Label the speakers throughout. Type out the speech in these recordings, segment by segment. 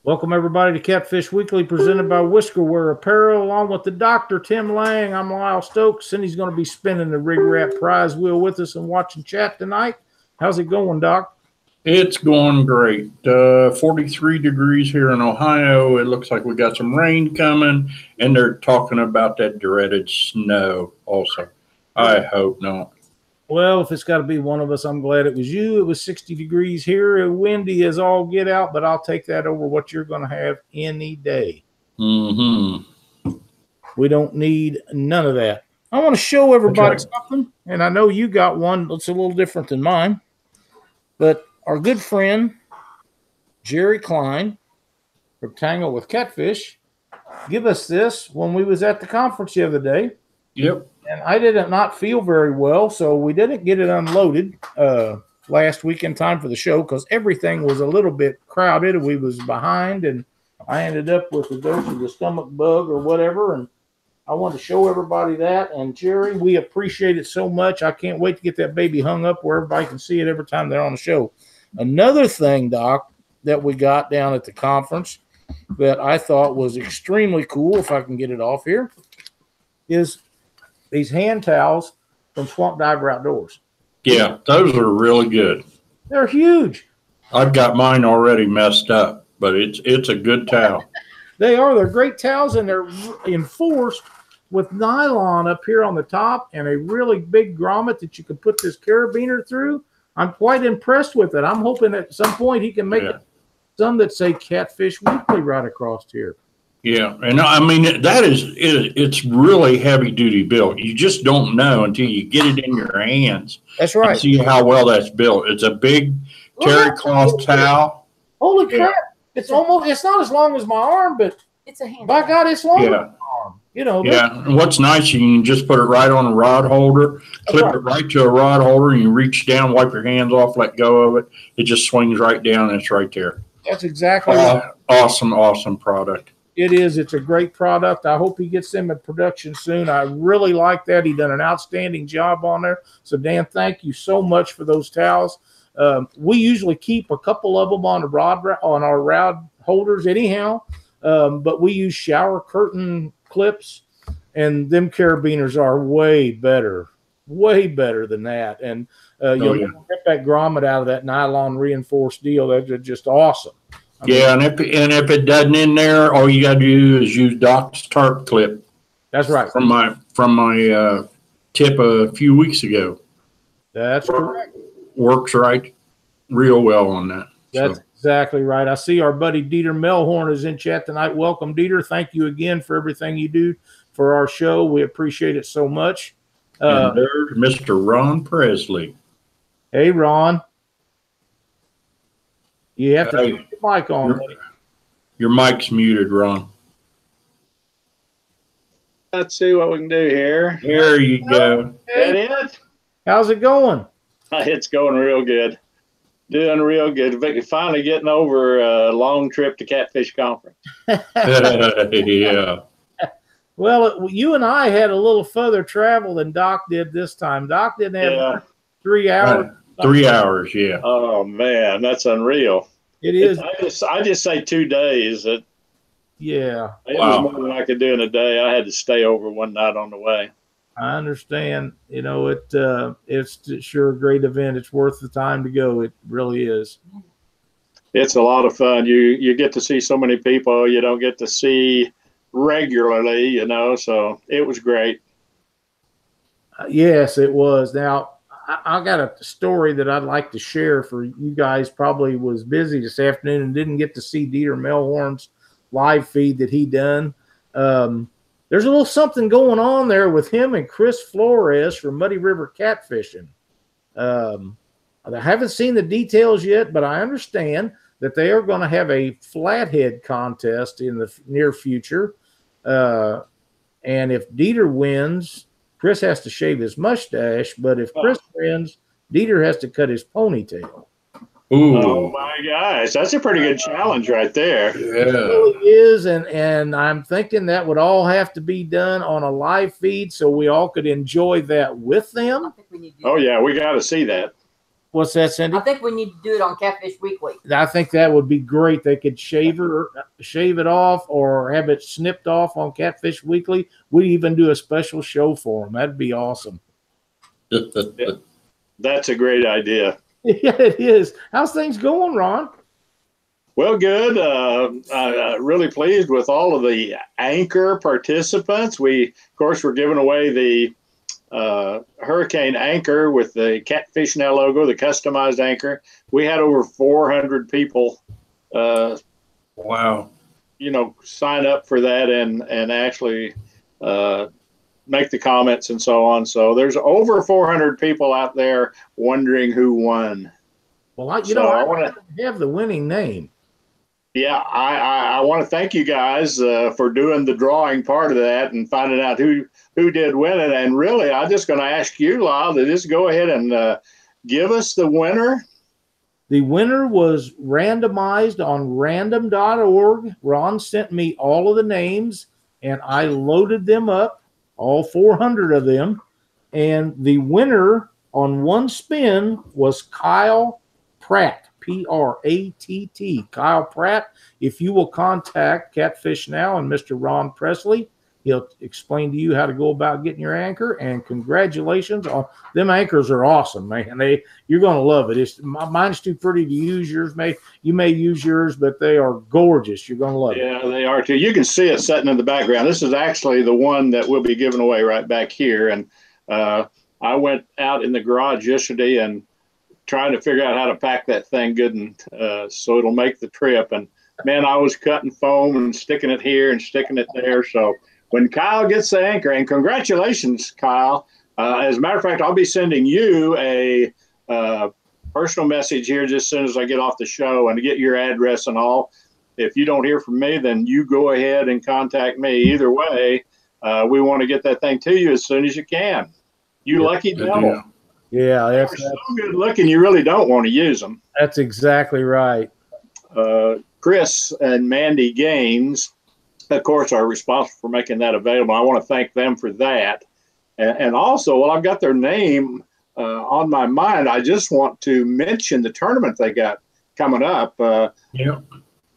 Speaker 1: Welcome, everybody, to Catfish Weekly, presented by Whiskerware Apparel, along with the Dr. Tim Lang. I'm Lyle Stokes. Cindy's going to be spinning the RigRap prize wheel with us and watching chat tonight. How's it going, Doc?
Speaker 2: It's going great. 43 degrees here in Ohio. It looks like we got some rain coming, and they're talking about that dreaded snow also. I hope not.
Speaker 1: Well, if it's got to be one of us, I'm glad it was you. It was 60 degrees here. Windy as all get out, but I'll take that over what you're going to have any day.
Speaker 2: Mm-hmm.
Speaker 1: We don't need none of that. I want to show everybody something, and I know you got one that's a little different than mine, but our good friend, Jerry Klein, from Tangle with Catfish, give us this when we was at the conference the other day.
Speaker 2: Yep.
Speaker 1: And I did not feel very well, so we didn't get it unloaded last week in time for the show because everything was a little bit crowded and we was behind, and I ended up with a dose of the stomach bug or whatever, and I wanted to show everybody that. And Jerry, we appreciate it so much. I can't wait to get that baby hung up where everybody can see it every time they're on the show. Another thing, Doc, that we got down at the conference that I thought was extremely cool, if I can get it off here, is these hand towels from Swamp Diver Outdoors.
Speaker 2: Yeah, those are really good.
Speaker 1: They're huge.
Speaker 2: I've got mine already messed up, but it's a good towel.
Speaker 1: They are. They're great towels, and they're enforced with nylon up here on the top and a really big grommet that you can put this carabiner through. I'm quite impressed with it. I'm hoping at some point he can make some that say Catfish Weekly right across here.
Speaker 2: Yeah, and I mean, it's really heavy duty built. You just don't know until you get it in your hands.
Speaker 1: That's right.
Speaker 2: And see how well that's built. It's a big terry cloth towel.
Speaker 1: Holy crap! It's not as long as my arm, but
Speaker 3: it's a hand.
Speaker 1: By God, it's longer than my arm. You know.
Speaker 2: Yeah, and what's nice, you can just put it right on a rod holder, clip it right to a rod holder, and you reach down, wipe your hands off, let go of it. It just swings right down, and it's right there.
Speaker 1: That's exactly right.
Speaker 2: Awesome product.
Speaker 1: It is. It's a great product. I hope he gets them in production soon. I really like that. He done an outstanding job on there. So, Dan, thank you so much for those towels. We usually keep a couple of them on our rod holders anyhow, but we use shower curtain clips, and them carabiners are way better than that. And you'll get that grommet out of that nylon reinforced deal. They're just awesome.
Speaker 2: And if it doesn't in there, all you got to do is use Doc's tarp clip.
Speaker 1: That's right.
Speaker 2: From my tip a few weeks ago.
Speaker 1: That's correct.
Speaker 2: Works right real well on that.
Speaker 1: That's exactly right. I see our buddy Dieter Melhorn is in chat tonight. Welcome, Dieter. Thank you again for everything you do for our show. We appreciate it so much.
Speaker 2: And there's Mr. Ron Presley.
Speaker 1: Hey, Ron. You have to keep your mic on.
Speaker 2: Your mic's muted, Ron.
Speaker 4: Let's see what we can do here.
Speaker 2: There you go.
Speaker 4: That it?
Speaker 1: How's it going?
Speaker 4: It's going real good. Doing real good. Finally getting over a long trip to Catfish Conference.
Speaker 2: Yeah.
Speaker 1: Well, you and I had a little further travel than Doc did this time. Doc didn't have 3 hours.
Speaker 2: 3 hours, yeah.
Speaker 4: Oh, man, that's unreal.
Speaker 1: It is.
Speaker 4: I just say 2 days.
Speaker 1: Yeah.
Speaker 4: It was more than I could do in a day. I had to stay over one night on the way.
Speaker 1: I understand. You know, it's sure a great event. It's worth the time to go. It really is.
Speaker 4: It's a lot of fun. You get to see so many people you don't get to see regularly, you know, so it was great.
Speaker 1: Yes, it was. Now, I got a story that I'd like to share for you guys. Probably was busy this afternoon and didn't get to see Dieter Melhorn's live feed that he done. There's a little something going on there with him and Chris Flores from Muddy River Catfishing. I haven't seen the details yet, but I understand that they are going to have a flathead contest in the near future. And if Dieter wins, Chris has to shave his mustache, but if Chris wins, Dieter has to cut his ponytail.
Speaker 2: Ooh.
Speaker 4: Oh my gosh, that's a pretty good challenge right there.
Speaker 2: Yeah.
Speaker 1: It really is, and I'm thinking that would all have to be done on a live feed so we all could enjoy that with them.
Speaker 4: Oh yeah, we got to see that.
Speaker 1: What's that, Cindy?
Speaker 3: I think we need to do it on Catfish Weekly.
Speaker 1: I think that would be great. They could shave it off or have it snipped off on Catfish Weekly. We'd even do a special show for them. That'd be awesome.
Speaker 4: Yeah, that's a great idea.
Speaker 1: Yeah, it is. How's things going, Ron?
Speaker 4: Well, good. Really pleased with all of the anchor participants. Of course, we're giving away the hurricane anchor with the Catfish Now logo, the customized anchor. We had over 400 people
Speaker 2: Wow.
Speaker 4: Sign up for that and actually make the comments and so on. So there's over 400 people out there wondering who won.
Speaker 1: Well, I want to have the winning name.
Speaker 4: Yeah, I want to thank you guys for doing the drawing part of that and finding out who did win it. And really, I'm just going to ask you, Lyle, to just go ahead and give us the winner.
Speaker 1: The winner was randomized on random.org. Ron sent me all of the names, and I loaded them up, all 400 of them. And the winner on one spin was Kyle Pratt. Pratt, Kyle Pratt. If you will contact Catfish Now and Mr. Ron Presley, he'll explain to you how to go about getting your anchor. And congratulations on them. Anchors are awesome, man. You're going to love it. Mine's too pretty to use. You may use yours, but they are gorgeous. You're going to love it.
Speaker 4: Yeah, they are too. You can see it sitting in the background. This is actually the one that we'll be giving away right back here. And I went out in the garage yesterday and trying to figure out how to pack that thing good and so it'll make the trip. And man, I was cutting foam and sticking it here and sticking it there. So when Kyle gets the anchor, and congratulations, Kyle. As a matter of fact, I'll be sending you a personal message here just as soon as I get off the show and to get your address and all. If you don't hear from me, then you go ahead and contact me. Either way, we want to get that thing to you as soon as you can. You lucky devil.
Speaker 1: Yeah,
Speaker 4: they're so good looking. You really don't want to use them.
Speaker 1: That's exactly right.
Speaker 4: Chris and Mandy Gaines, of course, are responsible for making that available. I want to thank them for that. And also, while I've got their name on my mind, I just want to mention the tournament they got coming up.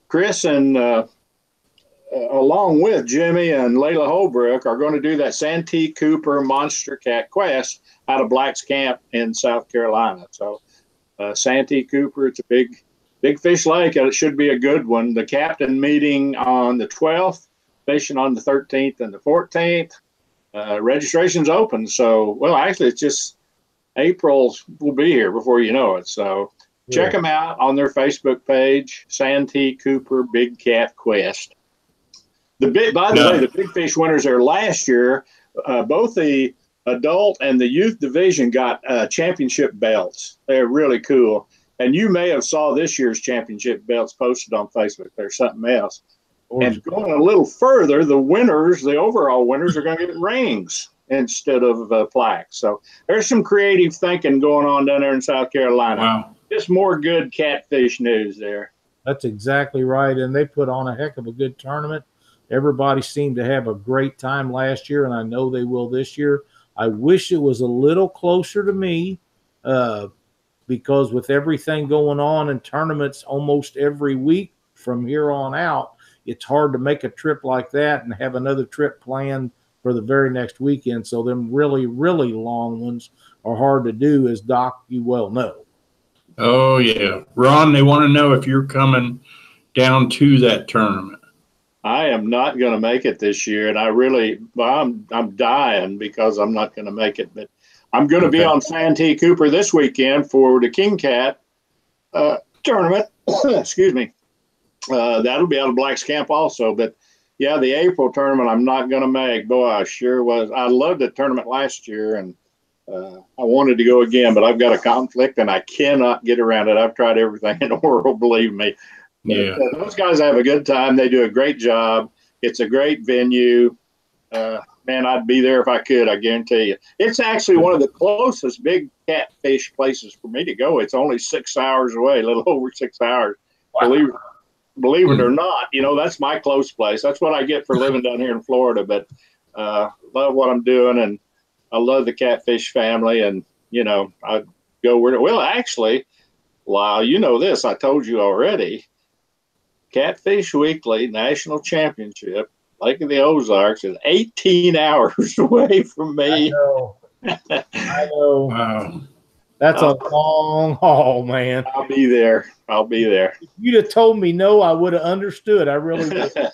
Speaker 4: Chris and along with Jimmy and Layla Holbrook are going to do that Santee Cooper Monster Cat Quest out of Black's Camp in South Carolina. So Santee Cooper, it's a big fish lake, and it should be a good one. The captain meeting on the 12th, fishing on the 13th and the 14th. Registration's open. So, well, actually, it's just April will be here before you know it. So check them out on their Facebook page, Santee Cooper Big Cat Quest. By the way, the big fish winners there last year, both the adult and the youth division got championship belts. They're really cool. And you may have saw this year's championship belts posted on Facebook. There's something else. And going a little further, the overall winners are going to get rings instead of plaques. So there's some creative thinking going on down there in South Carolina.
Speaker 2: Wow.
Speaker 4: Just more good catfish news there.
Speaker 1: That's exactly right. And they put on a heck of a good tournament. Everybody seemed to have a great time last year, and I know they will this year. I wish it was a little closer to me because with everything going on in tournaments almost every week from here on out, it's hard to make a trip like that and have another trip planned for the very next weekend. So them really, really long ones are hard to do, as Doc, you well know.
Speaker 2: Oh, yeah. Ron, they want to know if you're coming down to that tournament.
Speaker 4: I am not going to make it this year, and I'm dying because I'm not going to make it. But I'm going to be on Santee Cooper this weekend for the King Cat tournament. Excuse me. That'll be out of Black's Camp also. But yeah, the April tournament I'm not going to make. Boy, I sure was. I loved the tournament last year, and I wanted to go again, but I've got a conflict, and I cannot get around it. I've tried everything in the world, believe me.
Speaker 2: Yeah,
Speaker 4: those guys have a good time. They do a great job. It's a great venue. Man, I'd be there if I could, I guarantee you. It's actually one of the closest big catfish places for me to go. It's only 6 hours away, a little over 6 hours. Wow. Believe it or not, that's my close place. That's what I get for living down here in Florida. But love what I'm doing, and I love the catfish family. And, go where. Well, actually, Lyle, you know this. I told you already. Catfish Weekly National Championship, Lake of the Ozarks, is 18 hours away from me.
Speaker 1: I know. I know.
Speaker 2: Wow.
Speaker 1: That's a long haul, man.
Speaker 4: I'll be there. I'll be there.
Speaker 1: If you'd have told me no, I would have understood. I really would.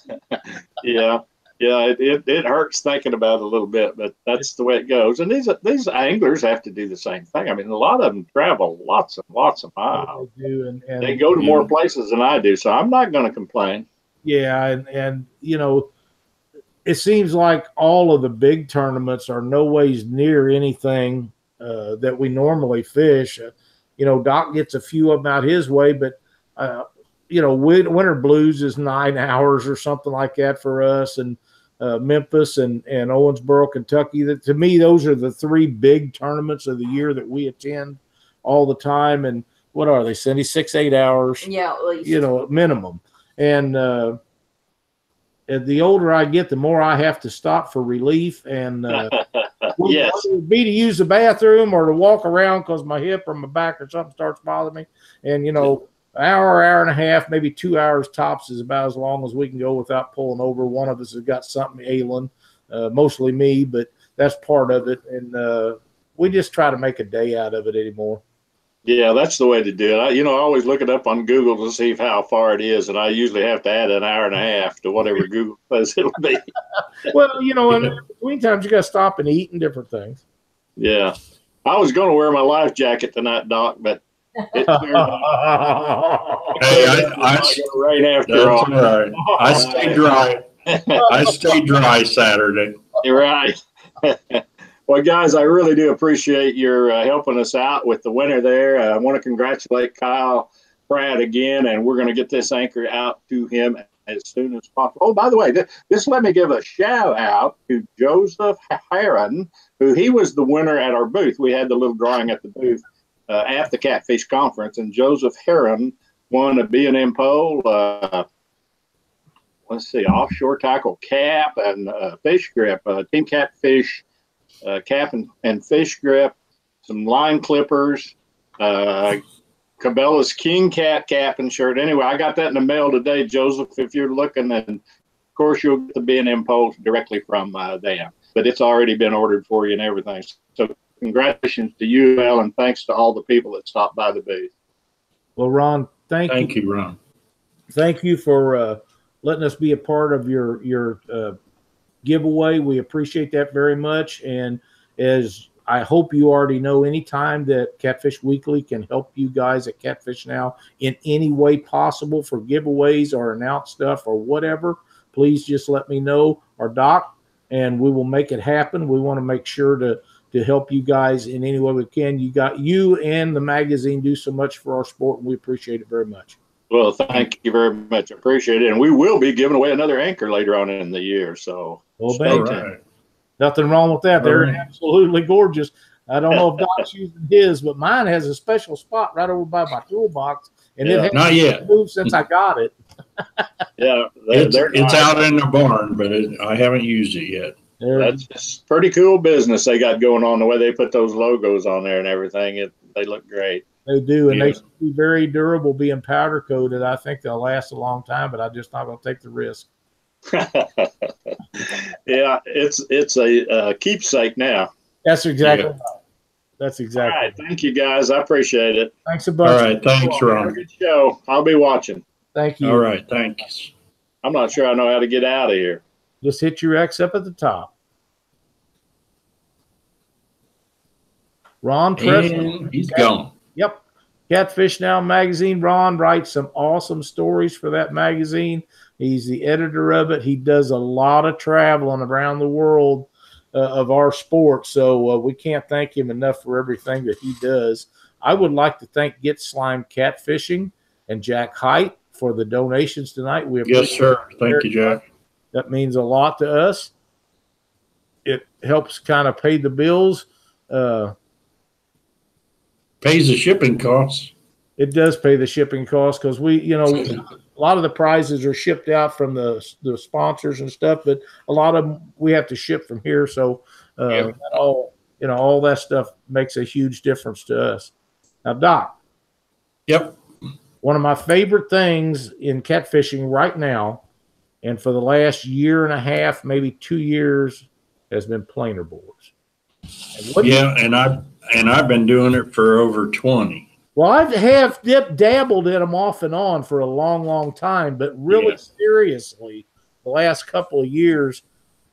Speaker 4: Yeah. Yeah, it hurts thinking about it a little bit, but that's the way it goes. And these anglers have to do the same thing. I mean, a lot of them travel lots and lots of miles.
Speaker 1: They do, and
Speaker 4: they go to more places than I do, so I'm not going to complain.
Speaker 1: Yeah, and you know, it seems like all of the big tournaments are no ways near anything that we normally fish. You know, Doc gets a few of them out his way, but you know, Winter Blues is 9 hours or something like that for us, and Memphis and Owensboro, Kentucky. That, to me, those are the three big tournaments of the year that we attend all the time. And what are they, Cindy? 6-8 hours?
Speaker 3: Yeah, at least. You
Speaker 1: know, minimum. And the older I get, the more I have to stop for relief. And
Speaker 4: yes,
Speaker 1: whether it be to use the bathroom or to walk around because my hip or my back or something starts bothering me. And you know, hour and a half, maybe 2 hours tops is about as long as we can go without pulling over. One of us has got something ailing, mostly me, but that's part of it. And we just try to make a day out of it anymore.
Speaker 4: Yeah, that's the way to do it. I always look it up on Google to see how far it is, and I usually have to add an hour and a half to whatever Google says it'll be.
Speaker 1: Well, you know, in between times you got to stop and eat and different things.
Speaker 4: Yeah. I was going to wear my life jacket tonight, Doc, but
Speaker 2: hey, I
Speaker 4: rain after all.
Speaker 2: Right. I stay dry. I stay dry Saturday.
Speaker 4: You're right. Well, guys, I really do appreciate your helping us out with the winter there. I want to congratulate Kyle Pratt again, and we're going to get this anchor out to him as soon as possible. Oh, by the way, just let me give a shout out to Joseph Heron, who he was the winner at our booth. We had the little drawing at the booth at the Catfish Conference, and Joseph Heron won a B&M pole, let's see, offshore tackle cap and fish grip, Team Catfish cap and fish grip, some line clippers, Cabela's King Cat cap and shirt. Anyway, I got that in the mail today, Joseph, if you're looking, and of course you'll get the B&M pole directly from them, but it's already been ordered for you and everything. So congratulations to you, Al, and thanks to all the people that stopped by the booth.
Speaker 1: Well, Ron, thank you,
Speaker 2: Ron.
Speaker 1: Thank you for letting us be a part of your giveaway. We appreciate that very much. And as I hope you already know, anytime that Catfish Weekly can help you guys at Catfish Now in any way possible for giveaways or announce stuff or whatever, please just let me know, or Doc, and we will make it happen. We want to make sure to help you guys in any way we can. You and the magazine do so much for our sport, and we appreciate it very much.
Speaker 4: Well, thank you very much. I appreciate it. And we will be giving away another anchor later on in the year. So
Speaker 1: stay tuned. Nothing wrong with that. They're absolutely gorgeous. I don't know if Doc's using his, but mine has a special spot right over by my toolbox, and it hasn't moved since I got it.
Speaker 4: Yeah,
Speaker 2: it's out in the barn, but I haven't used it yet.
Speaker 4: That's just pretty cool business they got going on. The way they put those logos on there and everything, they look great.
Speaker 1: They do, and they should be very durable, being powder coated. I think they'll last a long time, but I'm just not going to take the risk.
Speaker 4: Yeah, it's a keepsake now.
Speaker 1: That's exactly right. That's exactly.
Speaker 4: All right, thank you guys. I appreciate it.
Speaker 1: Thanks a bunch.
Speaker 2: All right, thanks, Ron.
Speaker 4: Good show. I'll be watching.
Speaker 1: Thank you.
Speaker 2: All right, thanks.
Speaker 4: I'm not sure I know how to get out of here.
Speaker 1: Just hit your X up at the top. Ron Presley.
Speaker 2: He's gone.
Speaker 1: Yep. Catfish Now magazine. Ron writes some awesome stories for that magazine. He's the editor of it. He does a lot of traveling around the world of our sport. So we can't thank him enough for everything that he does. I would like to thank Get Slime Catfishing and Jack Height for the donations tonight.
Speaker 2: Yes, sir. Thank you, Jack.
Speaker 1: That means a lot to us. It helps kind of pay the bills.
Speaker 2: Pays the shipping costs.
Speaker 1: It does pay the shipping costs because a lot of the prizes are shipped out from the sponsors and stuff, but a lot of them we have to ship from here. So all that stuff makes a huge difference to us. Now, Doc.
Speaker 2: Yep.
Speaker 1: One of my favorite things in catfishing right now, and for the last year and a half, maybe 2 years, has been planer boards.
Speaker 2: And I've been doing it for over 20.
Speaker 1: Well, I have dabbled in them off and on for a long, long time, but really seriously, the last couple of years,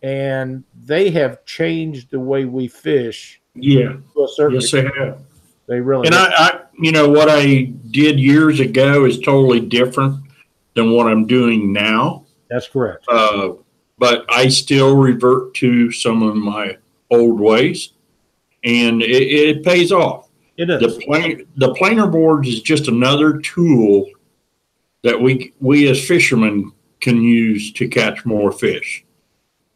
Speaker 1: and they have changed the way we fish.
Speaker 2: Yeah.
Speaker 1: To a certain
Speaker 2: yes, they have.
Speaker 1: They really
Speaker 2: and
Speaker 1: have.
Speaker 2: I, what I did years ago is totally different than what I'm doing now.
Speaker 1: That's correct.
Speaker 2: But I still revert to some of my old ways, and it pays off.
Speaker 1: It is.
Speaker 2: The planer boards is just another tool that we as fishermen can use to catch more fish.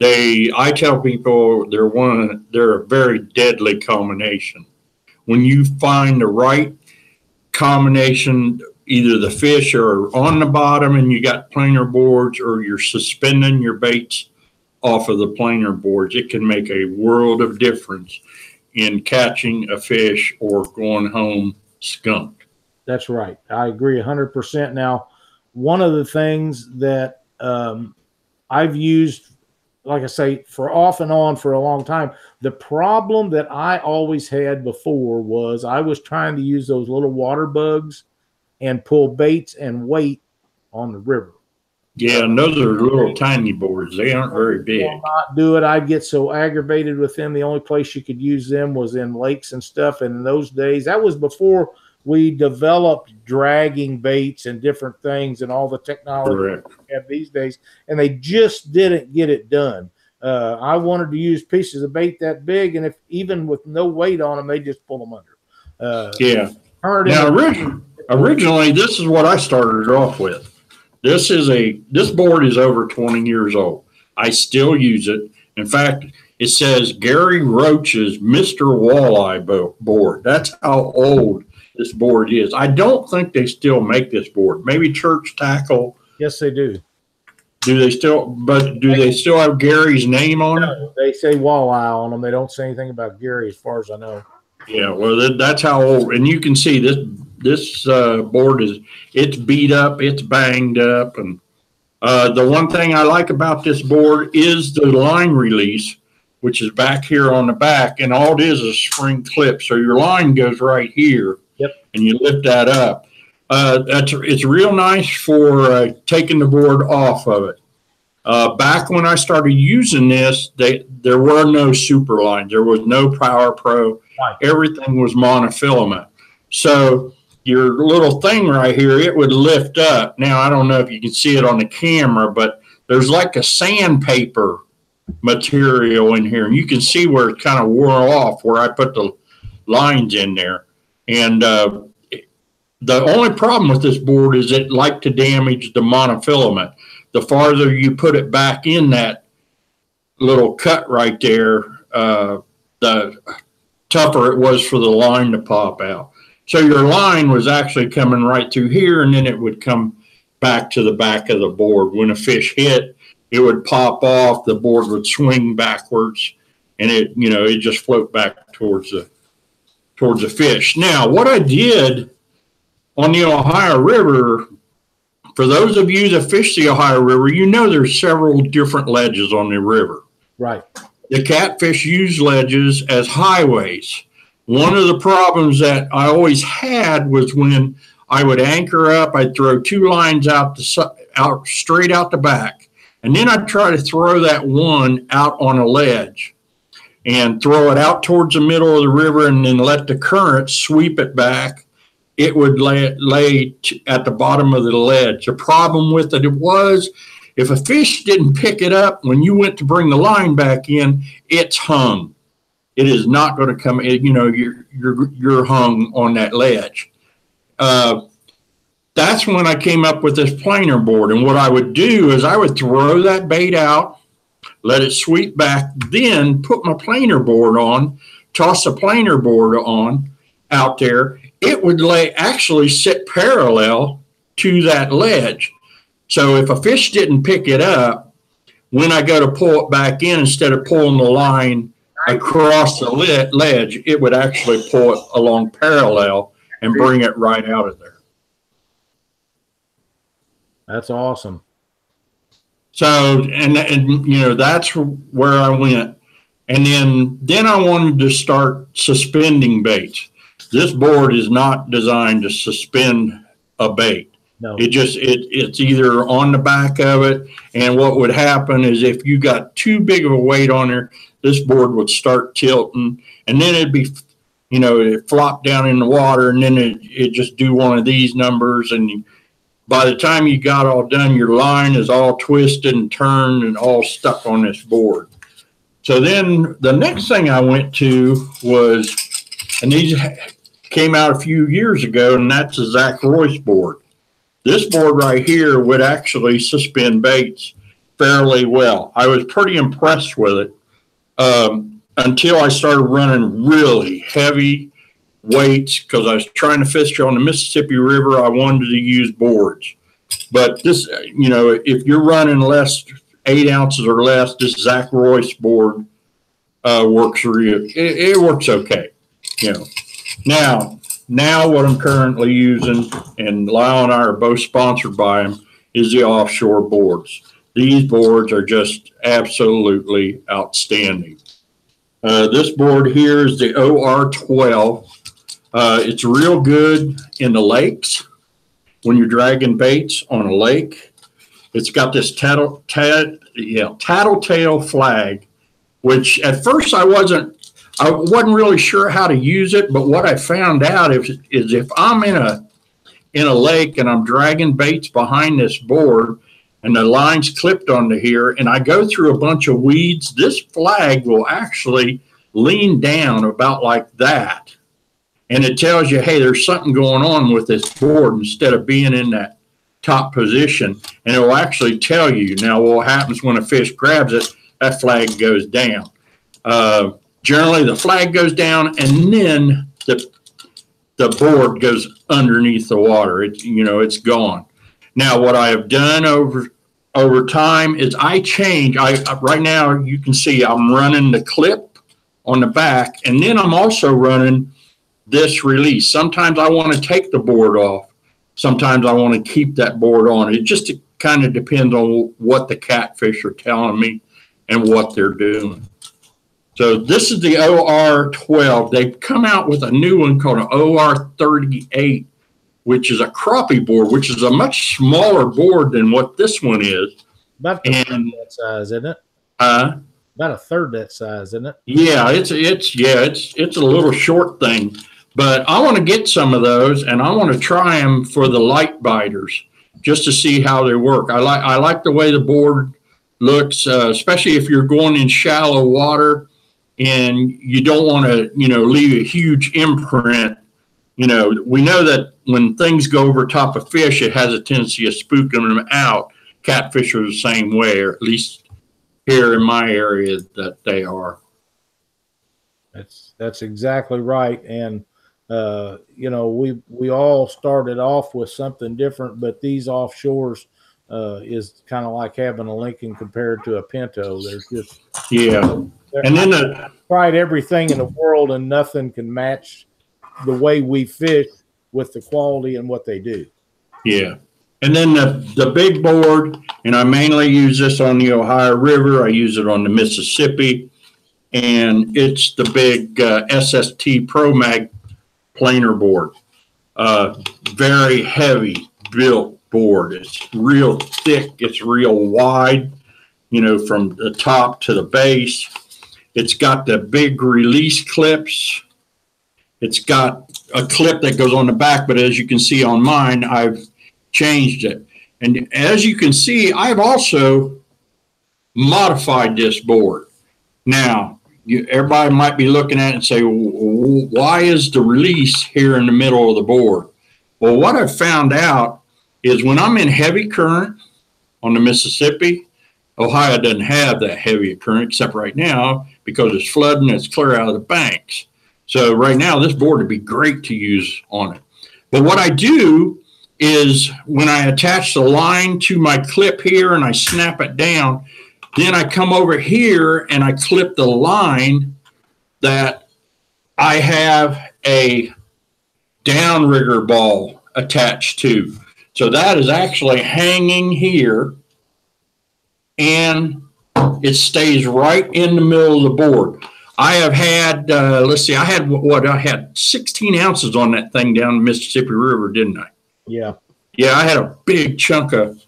Speaker 2: I tell people they're a very deadly combination. When you find the right combination, either the fish are on the bottom and you got planer boards, or you're suspending your baits off of the planer boards, it can make a world of difference in catching a fish or going home skunked.
Speaker 1: That's right. I agree 100%. Now, one of the things that I've used, like I say, for off and on for a long time, the problem that I always had before was I was trying to use those little water bugs and pull baits and weight on the river.
Speaker 2: Yeah, and those are little tiny boards. They aren't very big.
Speaker 1: I will not do it. I'd get so aggravated with them. The only place you could use them was in lakes and stuff. And in those days, that was before we developed dragging baits and different things and all the technology we have these days. And they just didn't get it done. I wanted to use pieces of bait that big, and if even with no weight on them, they just pull them under.
Speaker 2: Yeah. Now, originally, this is what I started off with. This board is over 20 years old. I still use it. In fact, it says Gary Roach's Mr. Walleye board. That's how old this board is. I don't think they still make this board. Maybe Church Tackle.
Speaker 1: Yes, they do.
Speaker 2: Do they still have Gary's name on it?
Speaker 1: No, they say walleye on them. They don't say anything about Gary as far as I know.
Speaker 2: Yeah, well, that's how old. And you can see this board it's beat up, it's banged up. And the one thing I like about this board is the line release, which is back here on the back. And all it is a spring clip. So your line goes right here.
Speaker 1: Yep. And
Speaker 2: you lift that up. It's real nice for taking the board off of it. Back when I started using this, there were no super lines. There was no Power Pro. Right. Everything was monofilament. So your little thing right here, it would lift up. Now, I don't know if you can see it on the camera, but there's like a sandpaper material in here. And you can see where it kind of wore off where I put the lines in there. And the only problem with this board is it liked to damage the monofilament. The farther you put it back in that little cut right there, the tougher it was for the line to pop out. So your line was actually coming right through here, and then it would come back to the back of the board. When a fish hit, it would pop off, the board would swing backwards, and it just float back towards the fish. Now, what I did on the Ohio River, for those of you that fish the Ohio River, there's several different ledges on the river.
Speaker 1: Right.
Speaker 2: The catfish use ledges as highways. One of the problems that I always had was when I would anchor up, I'd throw two lines out straight out the back, and then I'd try to throw that one out on a ledge and throw it out towards the middle of the river and then let the current sweep it back. It would lay at the bottom of the ledge. The problem with it was if a fish didn't pick it up, when you went to bring the line back in, it's hung. It is not going to come in, you're hung on that ledge. That's when I came up with this planer board. And what I would do is I would throw that bait out, let it sweep back, then put my planer board on, toss the planer board on out there. It would actually sit parallel to that ledge. So if a fish didn't pick it up, when I go to pull it back in, instead of pulling the line across the ledge, it would actually pull it along parallel, and bring it right out of there.
Speaker 1: That's awesome.
Speaker 2: So, and you know, that's where I went. And then I wanted to start suspending baits. This board is not designed to suspend a bait.
Speaker 1: No.
Speaker 2: It's either on the back of it, and what would happen is if you got too big of a weight on there, this board would start tilting, and then it'd be, you know, it flop down in the water, and then it just do one of these numbers, and by the time you got all done, your line is all twisted and turned and all stuck on this board. So then the next thing I went to was, and these came out a few years ago, and that's a Zach Royce board. This board right here would actually suspend baits fairly well. I was pretty impressed with it until I started running really heavy weights because I was trying to fish on the Mississippi River. I wanted to use boards. But this, you know, if you're running less, 8 ounces or less, this Zach Royce board works real. It works okay, you know. Now what I'm currently using, and Lyle and I are both sponsored by them, is the offshore boards. These boards are just absolutely outstanding. This board here is the OR12. It's real good in the lakes when you're dragging baits on a lake. It's got this tattletale flag, which at first I wasn't really sure how to use it, but what I found out is if I'm in a lake and I'm dragging baits behind this board and the line's clipped onto here and I go through a bunch of weeds, this flag will actually lean down about like that. And it tells you, hey, there's something going on with this board instead of being in that top position. And it will actually tell you. Now, what happens when a fish grabs it, that flag goes down. Generally, the flag goes down, and then the board goes underneath the water. It's gone. Now, what I have done over time is I change. Right now, you can see I'm running the clip on the back, and then I'm also running this release. Sometimes I want to take the board off. Sometimes I want to keep that board on. It just kind of depends on what the catfish are telling me and what they're doing. So this is the OR12. They've come out with a new one called an OR38, which is a crappie board, which is a much smaller board than what this one is.
Speaker 1: About a third that size, isn't it? About a third that size, isn't it?
Speaker 2: Yeah, it's a little short thing. But I want to get some of those, and I want to try them for the light biters just to see how they work. I like the way the board looks, especially if you're going in shallow water and you don't want to, leave a huge imprint. We know that when things go over top of fish, it has a tendency of spooking them out. Catfish are the same way, or at least here in my area that they are.
Speaker 1: That's exactly right. And we all started off with something different, but these offshores is kind of like having a Lincoln compared to a Pinto. There's just
Speaker 2: and then
Speaker 1: I tried everything in the world, and nothing can match the way we fish with the quality and what they do.
Speaker 2: Yeah. And then the big board, and I mainly use this on the Ohio River. I use it on the Mississippi, and it's the big SST Pro Mag planer board. Very heavy built board. It's real thick. It's real wide, from the top to the base. It's got the big release clips. It's got a clip that goes on the back, but as you can see on mine, I've changed it. And as you can see, I've also modified this board. Now, everybody might be looking at it and say, why is the release here in the middle of the board? Well, what I've found out is when I'm in heavy current on the Mississippi, Ohio doesn't have that heavy current except right now because it's flooding, it's clear out of the banks. So right now, this board would be great to use on it. But what I do is when I attach the line to my clip here and I snap it down, then I come over here and I clip the line that I have a downrigger ball attached to. So that is actually hanging here, and it stays right in the middle of the board. I have had, let's see, I had 16 ounces on that thing down the Mississippi River, didn't I?
Speaker 1: Yeah.
Speaker 2: Yeah, I had a big chunk of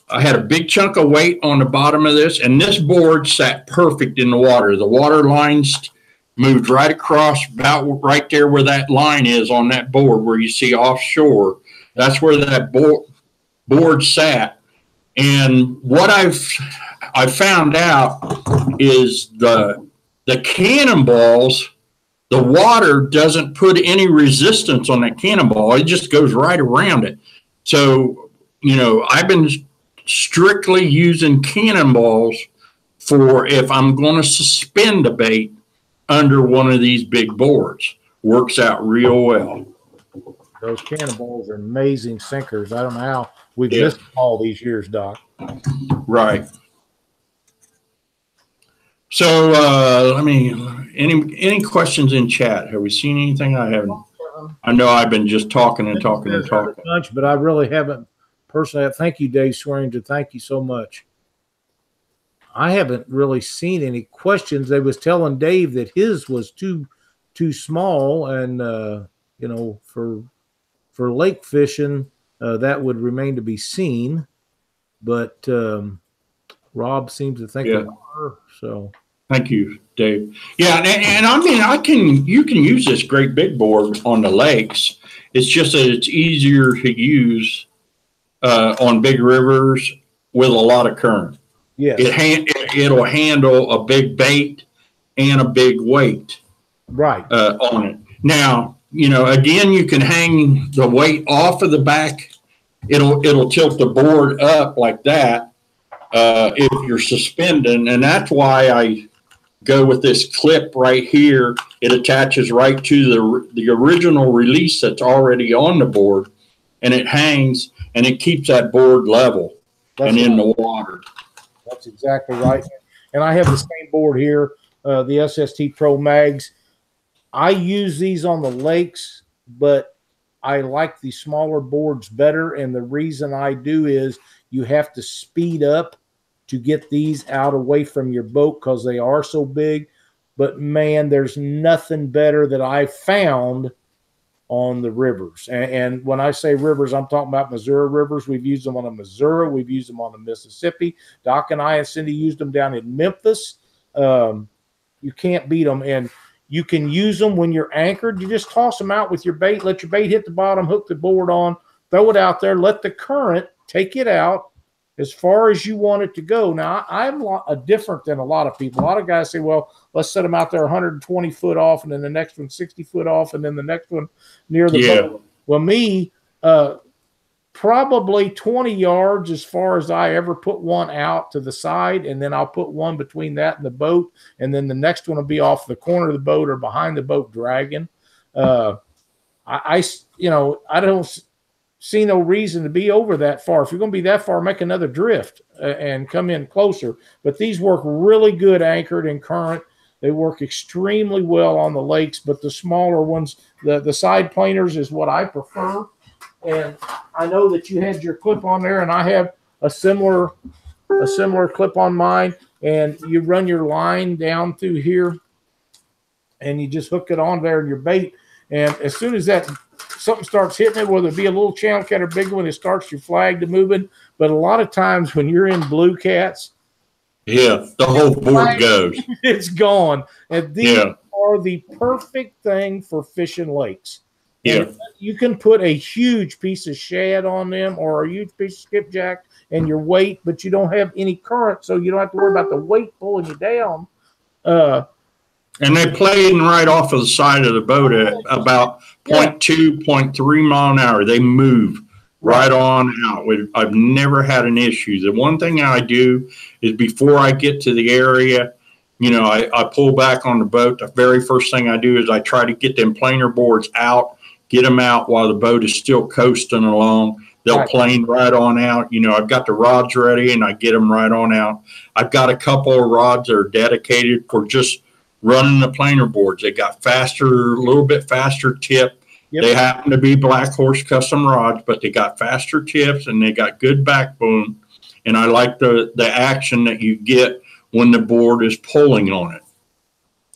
Speaker 2: weight on the bottom of this, and this board sat perfect in the water. The water lines moved right across, about right there where that line is on that board where you see offshore. That's where that board sat. And what I found out is the cannonballs, the water doesn't put any resistance on that cannonball. It just goes right around it. So, I've been strictly using cannonballs for if I'm going to suspend a bait under one of these big boards. Works out real well.
Speaker 1: Those cannonballs are amazing sinkers. I don't know how we've missed all these years, Doc.
Speaker 2: Right. So any questions in chat? Have we seen anything? I haven't. I know I've been just talking and talking and talking.
Speaker 1: Much, but I really haven't personally. Thank you, Dave Swearingen. Thank you so much. I haven't really seen any questions. They was telling Dave that his was too small, and for lake fishing, that would remain to be seen. But Rob seems to think of her, so.
Speaker 2: Thank you, Dave. Yeah, and I mean, you can use this great big board on the lakes. It's just that it's easier to use on big rivers with a lot of current. Yeah, it'll handle a big bait and a big weight. Right. On it. Now, again, you can hang the weight off of the back. It'll tilt the board up like that if you're suspending, and that's why I go with this clip right here. It attaches right to the original release that's already on the board, and it hangs and it keeps that board level in the water.
Speaker 1: That's exactly right. And I have the same board here, the SST Pro Mags. I use these on the lakes, but I like the smaller boards better. And the reason I do is you have to speed up to get these out away from your boat because they are so big. But man, there's nothing better that I found on the rivers. And when I say rivers, I'm talking about Missouri rivers. We've used them on the Missouri. We've used them on the Mississippi. Doc and I and Cindy used them down in Memphis. You can't beat them. And you can use them when you're anchored. You just toss them out with your bait, let your bait hit the bottom, hook the board on, throw it out there, let the current take it out as far as you want it to go. Now, I'm different than a lot of people. A lot of guys say, well, let's set them out there 120 foot off, and then the next one 60 foot off, and then the next one near the boat. Well, me, probably 20 yards as far as I ever put one out to the side, and then I'll put one between that and the boat, and then the next one will be off the corner of the boat or behind the boat dragging. I don't see no reason to be over that far. If you're going to be that far, make another drift and come in closer. But these work really good anchored in current. They work extremely well on the lakes, but the smaller ones, the side planers is what I prefer. And I know that you had your clip on there, and I have a similar clip on mine. And you run your line down through here, and you just hook it on there in your bait. And as soon as that something starts hitting it, whether it be a little channel cat or big one, it starts your flag to moving. But a lot of times when you're in blue cats,
Speaker 2: the whole board goes.
Speaker 1: It's gone. And these are the perfect thing for fishing lakes. And you can put a huge piece of shad on them or a huge piece of skipjack and your weight, but you don't have any current, so you don't have to worry about the weight pulling you down.
Speaker 2: And they plane right off of the side of the boat at about 0.2, 0.3 mile an hour. They move right on out. I've never had an issue. The one thing I do is before I get to the area, I pull back on the boat. The very first thing I do is I try to get them planer boards out, get them out while the boat is still coasting along. They'll plane right on out. I've got the rods ready, and I get them right on out. I've got a couple of rods that are dedicated for just running the planer boards. They got a little bit faster tip,
Speaker 1: Yep.
Speaker 2: They happen to be Black Horse custom rods, but they got faster tips and they got good backbone. And I like the action that you get when the board is pulling on it.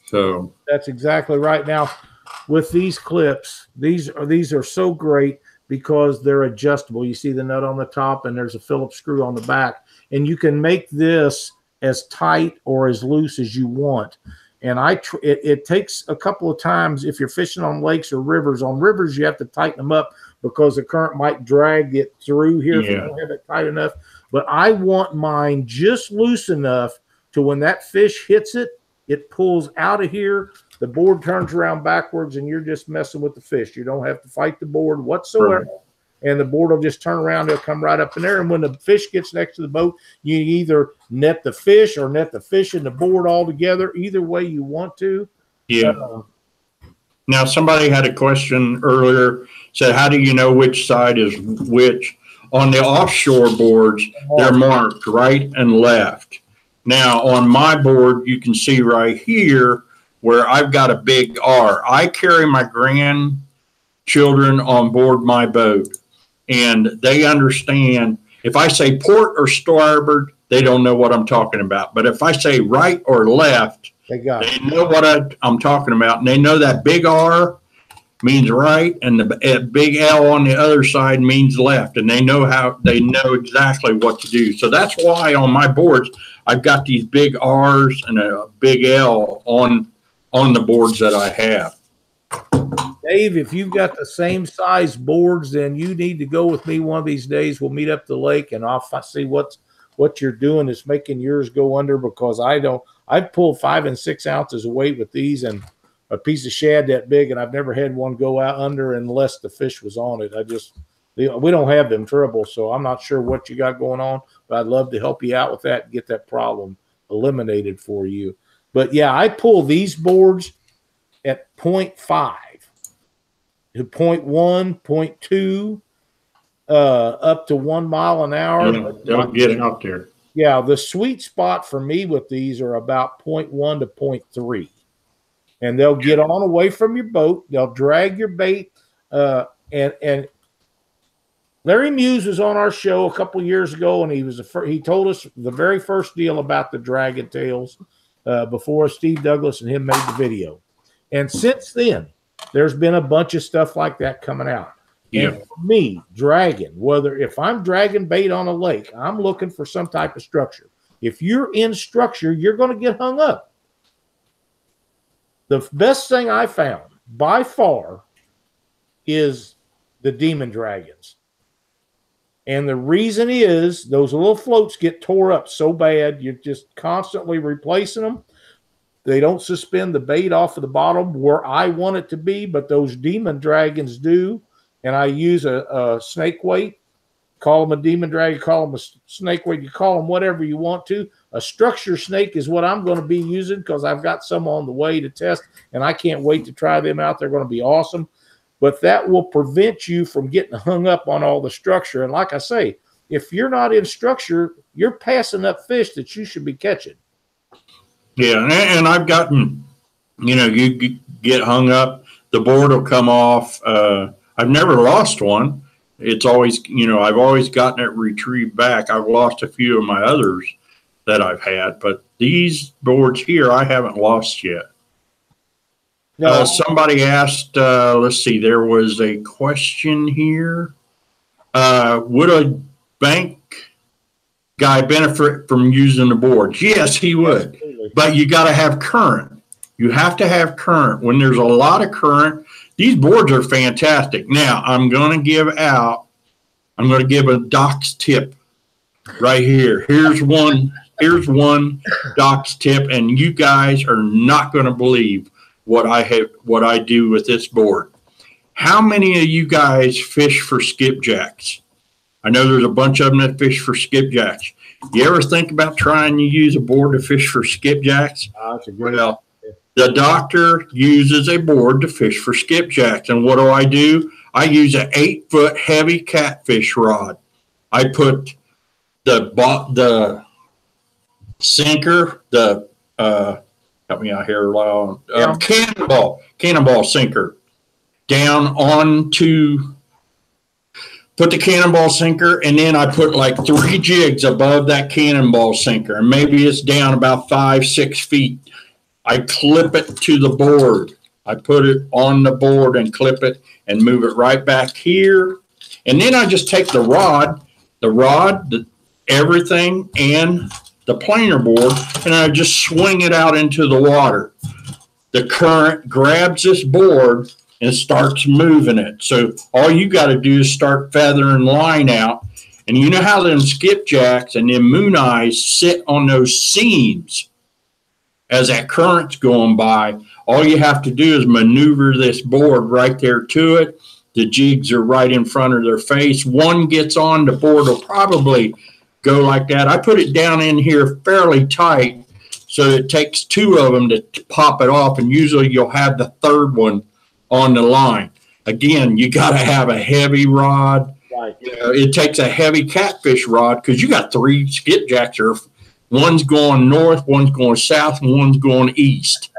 Speaker 2: So
Speaker 1: that's exactly right. Now, with these clips, these are so great because they're adjustable. You see the nut on the top, and there's a Phillips screw on the back, and you can make this as tight or as loose as you want. And it takes a couple of times if you're fishing on lakes or rivers. On rivers, you have to tighten them up because the current might drag it through here if you don't have it tight enough. But I want mine just loose enough to when that fish hits it, it pulls out of here, the board turns around backwards, and you're just messing with the fish. You don't have to fight the board whatsoever. Right. And the board will just turn around. It'll come right up in there. And when the fish gets next to the boat, you either net the fish or net the fish and the board all together. Either way you want to.
Speaker 2: Yeah. Now, somebody had a question earlier, said, how do you know which side is which? On the offshore boards, they're marked right and left. Now, on my board, you can see right here where I've got a big R. I carry my grandchildren on board my boat. And they understand if I say port or starboard, they don't know what I'm talking about. But if I say right or left, they know what I'm talking about. And they know that big R means right and the big L on the other side means left. And they know exactly what to do. So that's why on my boards, I've got these big R's and a big L on the boards that I have.
Speaker 1: Dave, if you've got the same size boards, then you need to go with me one of these days. We'll meet up the lake, and I'll see what you're doing is making yours go under, because I've pulled 5 and 6 ounces of weight with these and a piece of shad that big, and I've never had one go out under unless the fish was on it. We don't have them trouble, so I'm not sure what you got going on, but I'd love to help you out with that and get that problem eliminated for you. But yeah, I pull these boards at 0.5. To 0.1, 0.2, up to 1 mile an hour.
Speaker 2: Don't get it out there.
Speaker 1: Yeah, the sweet spot for me with these are about 0.1 to 0.3. And they'll get on away from your boat. They'll drag your bait. And Larry Muse was on our show a couple years ago, and he told us the very first deal about the dragon tails before Steve Douglas and him made the video. And since then, there's been a bunch of stuff like that coming out.
Speaker 2: Yeah.
Speaker 1: And for me, dragging, if I'm dragging bait on a lake, I'm looking for some type of structure. If you're in structure, you're going to get hung up. The best thing I found by far is the demon dragons. And the reason is those little floats get tore up so bad, you're just constantly replacing them. They don't suspend the bait off of the bottom where I want it to be, but those demon dragons do. And I use a snake weight. Call them a demon dragon, call them a snake weight. You call them whatever you want to. A structure snake is what I'm going to be using because I've got some on the way to test, and I can't wait to try them out. They're going to be awesome. But that will prevent you from getting hung up on all the structure. And like I say, if you're not in structure, you're passing up fish that you should be catching.
Speaker 2: Yeah, and I've gotten, you get hung up, the board will come off. I've never lost one. It's always, I've always gotten it retrieved back. I've lost a few of my others that I've had, but these boards here I haven't lost yet. No. Somebody asked, let's see, there was a question here. Would a bank guy benefit from using the boards? Yes, he would. Absolutely. But you got to have current. You have to have current. When there's a lot of current, these boards are fantastic. Now, I'm going to give a Doc's tip right here. Here's one Doc's tip, and you guys are not going to believe what I do with this board. How many of you guys fish for skipjacks? I know there's a bunch of them that fish for skipjacks. You ever think about trying to use a board to fish for skipjacks? Well, the doctor uses a board to fish for skipjacks. And what do? I use an 8-foot heavy catfish rod. I put the sinker, help me out here, Lyle, cannonball sinker. down onto, put the cannonball sinker, and then I put like 3 jigs above that cannonball sinker, and maybe it's down about 5-6 feet. I clip it to the board. I put it on the board and clip it and move it right back here. And then I just take the rod, everything, and the planer board, and I just swing it out into the water. The current grabs this board and starts moving it. So all you got to do is start feathering line out. And you know how them skipjacks and them moon eyes sit on those seams as that current's going by. All you have to do is maneuver this board right there to it. The jigs are right in front of their face. One gets on, the board will probably go like that. I put it down in here fairly tight, so it takes 2 of them to pop it off, and usually you'll have the third one on the line. Again, you got to have a heavy rod.
Speaker 1: Right.
Speaker 2: You know, it takes a heavy catfish rod because you got 3 skipjacks. One's going north, one's going south, and one's going east.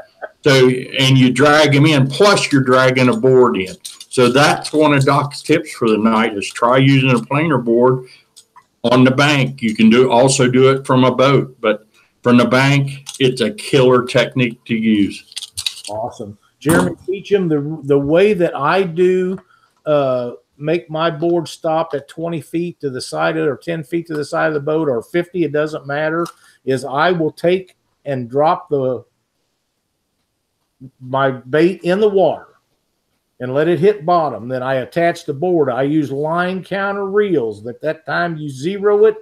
Speaker 2: So, and you drag them in, plus you're dragging a board in. So that's one of Doc's tips for the night, is try using a planer board on the bank. You can also do it from a boat, but from the bank, it's a killer technique to use.
Speaker 1: Awesome. Jeremy, teach him the way that I do make my board stop at 20 feet to the side of it, or 10 feet to the side of the boat, or 50, it doesn't matter, is I will take and drop my bait in the water and let it hit bottom. Then I attach the board. I use line counter reels. At that time, you zero it,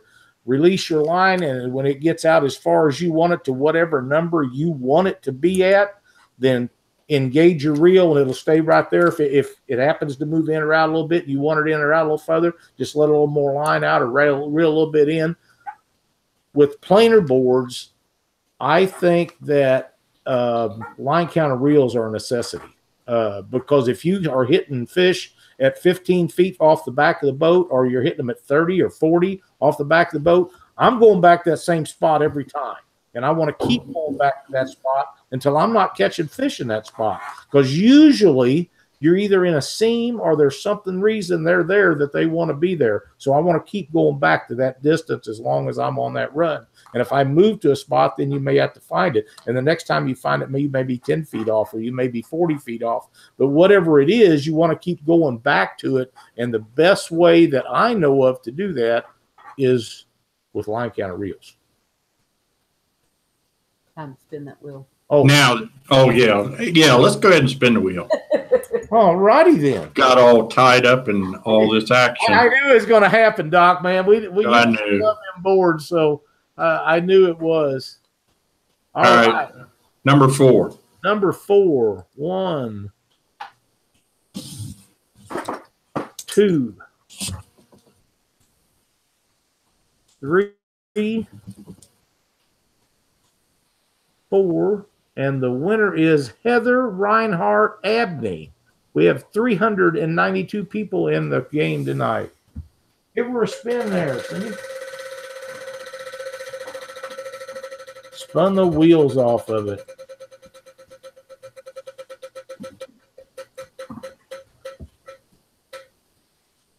Speaker 1: release your line, and when it gets out as far as you want it to whatever number you want it to be at, then engage your reel and it'll stay right there. If it happens to move in or out a little bit, you want it in or out a little further, just let a little more line out or reel a little bit in. With planer boards, I think that line counter reels are a necessity. Because if you are hitting fish at 15 feet off the back of the boat, or you're hitting them at 30 or 40 off the back of the boat, I'm going back to that same spot every time. And I want to keep going back to that spot until I'm not catching fish in that spot. Because usually you're either in a seam or there's something reason they're there that they want to be there. So I want to keep going back to that distance as long as I'm on that run. And if I move to a spot, then you may have to find it. And the next time you find it, you may be 10 feet off, or you may be 40 feet off. But whatever it is, you want to keep going back to it. And the best way that I know of to do that is with line counter reels.
Speaker 3: Time to spin that wheel.
Speaker 2: Yeah, let's go ahead and spin the wheel.
Speaker 1: All righty then.
Speaker 2: Got all tied up in all this action.
Speaker 1: I knew it was going to happen, Doc, man. We
Speaker 2: I knew.
Speaker 1: love them boards, so I knew it was.
Speaker 2: All right. Number 4.
Speaker 1: Number 4. 1, 2, 3, 4, and the winner is Heather Reinhardt Abney. We have 392 people in the game tonight. Give her a spin there, Cindy. Spun the wheels off of it.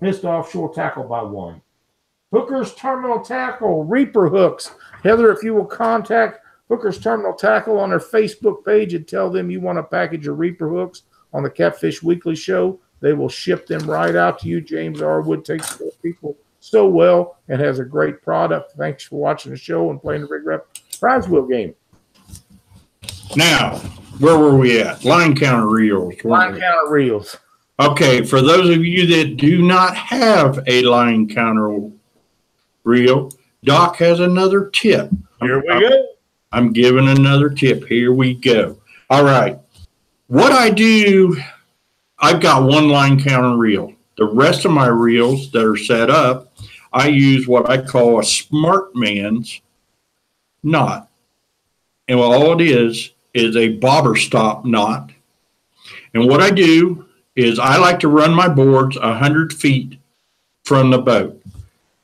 Speaker 1: Missed offshore tackle by 1. Hooker's Terminal Tackle, Reaper hooks. Heather, if you will contact Hooker's Terminal Tackle on their Facebook page and tell them you want a package of Reaper hooks on the Catfish Weekly show, they will ship them right out to you. James Arwood takes care of people so well and has a great product. Thanks for watching the show and playing the RigRap prize wheel game.
Speaker 2: Now, where were we at? Line counter reels.
Speaker 1: Line counter reels.
Speaker 2: Okay, for those of you that do not have a line counter reel, Doc has another tip.
Speaker 1: Here we go.
Speaker 2: I'm giving another tip. Here we go. All right. What I do, I've got one line counter reel. The rest of my reels that are set up, I use what I call a smart man's knot. And all it is a bobber stop knot. And what I do is I like to run my boards 100 feet from the boat.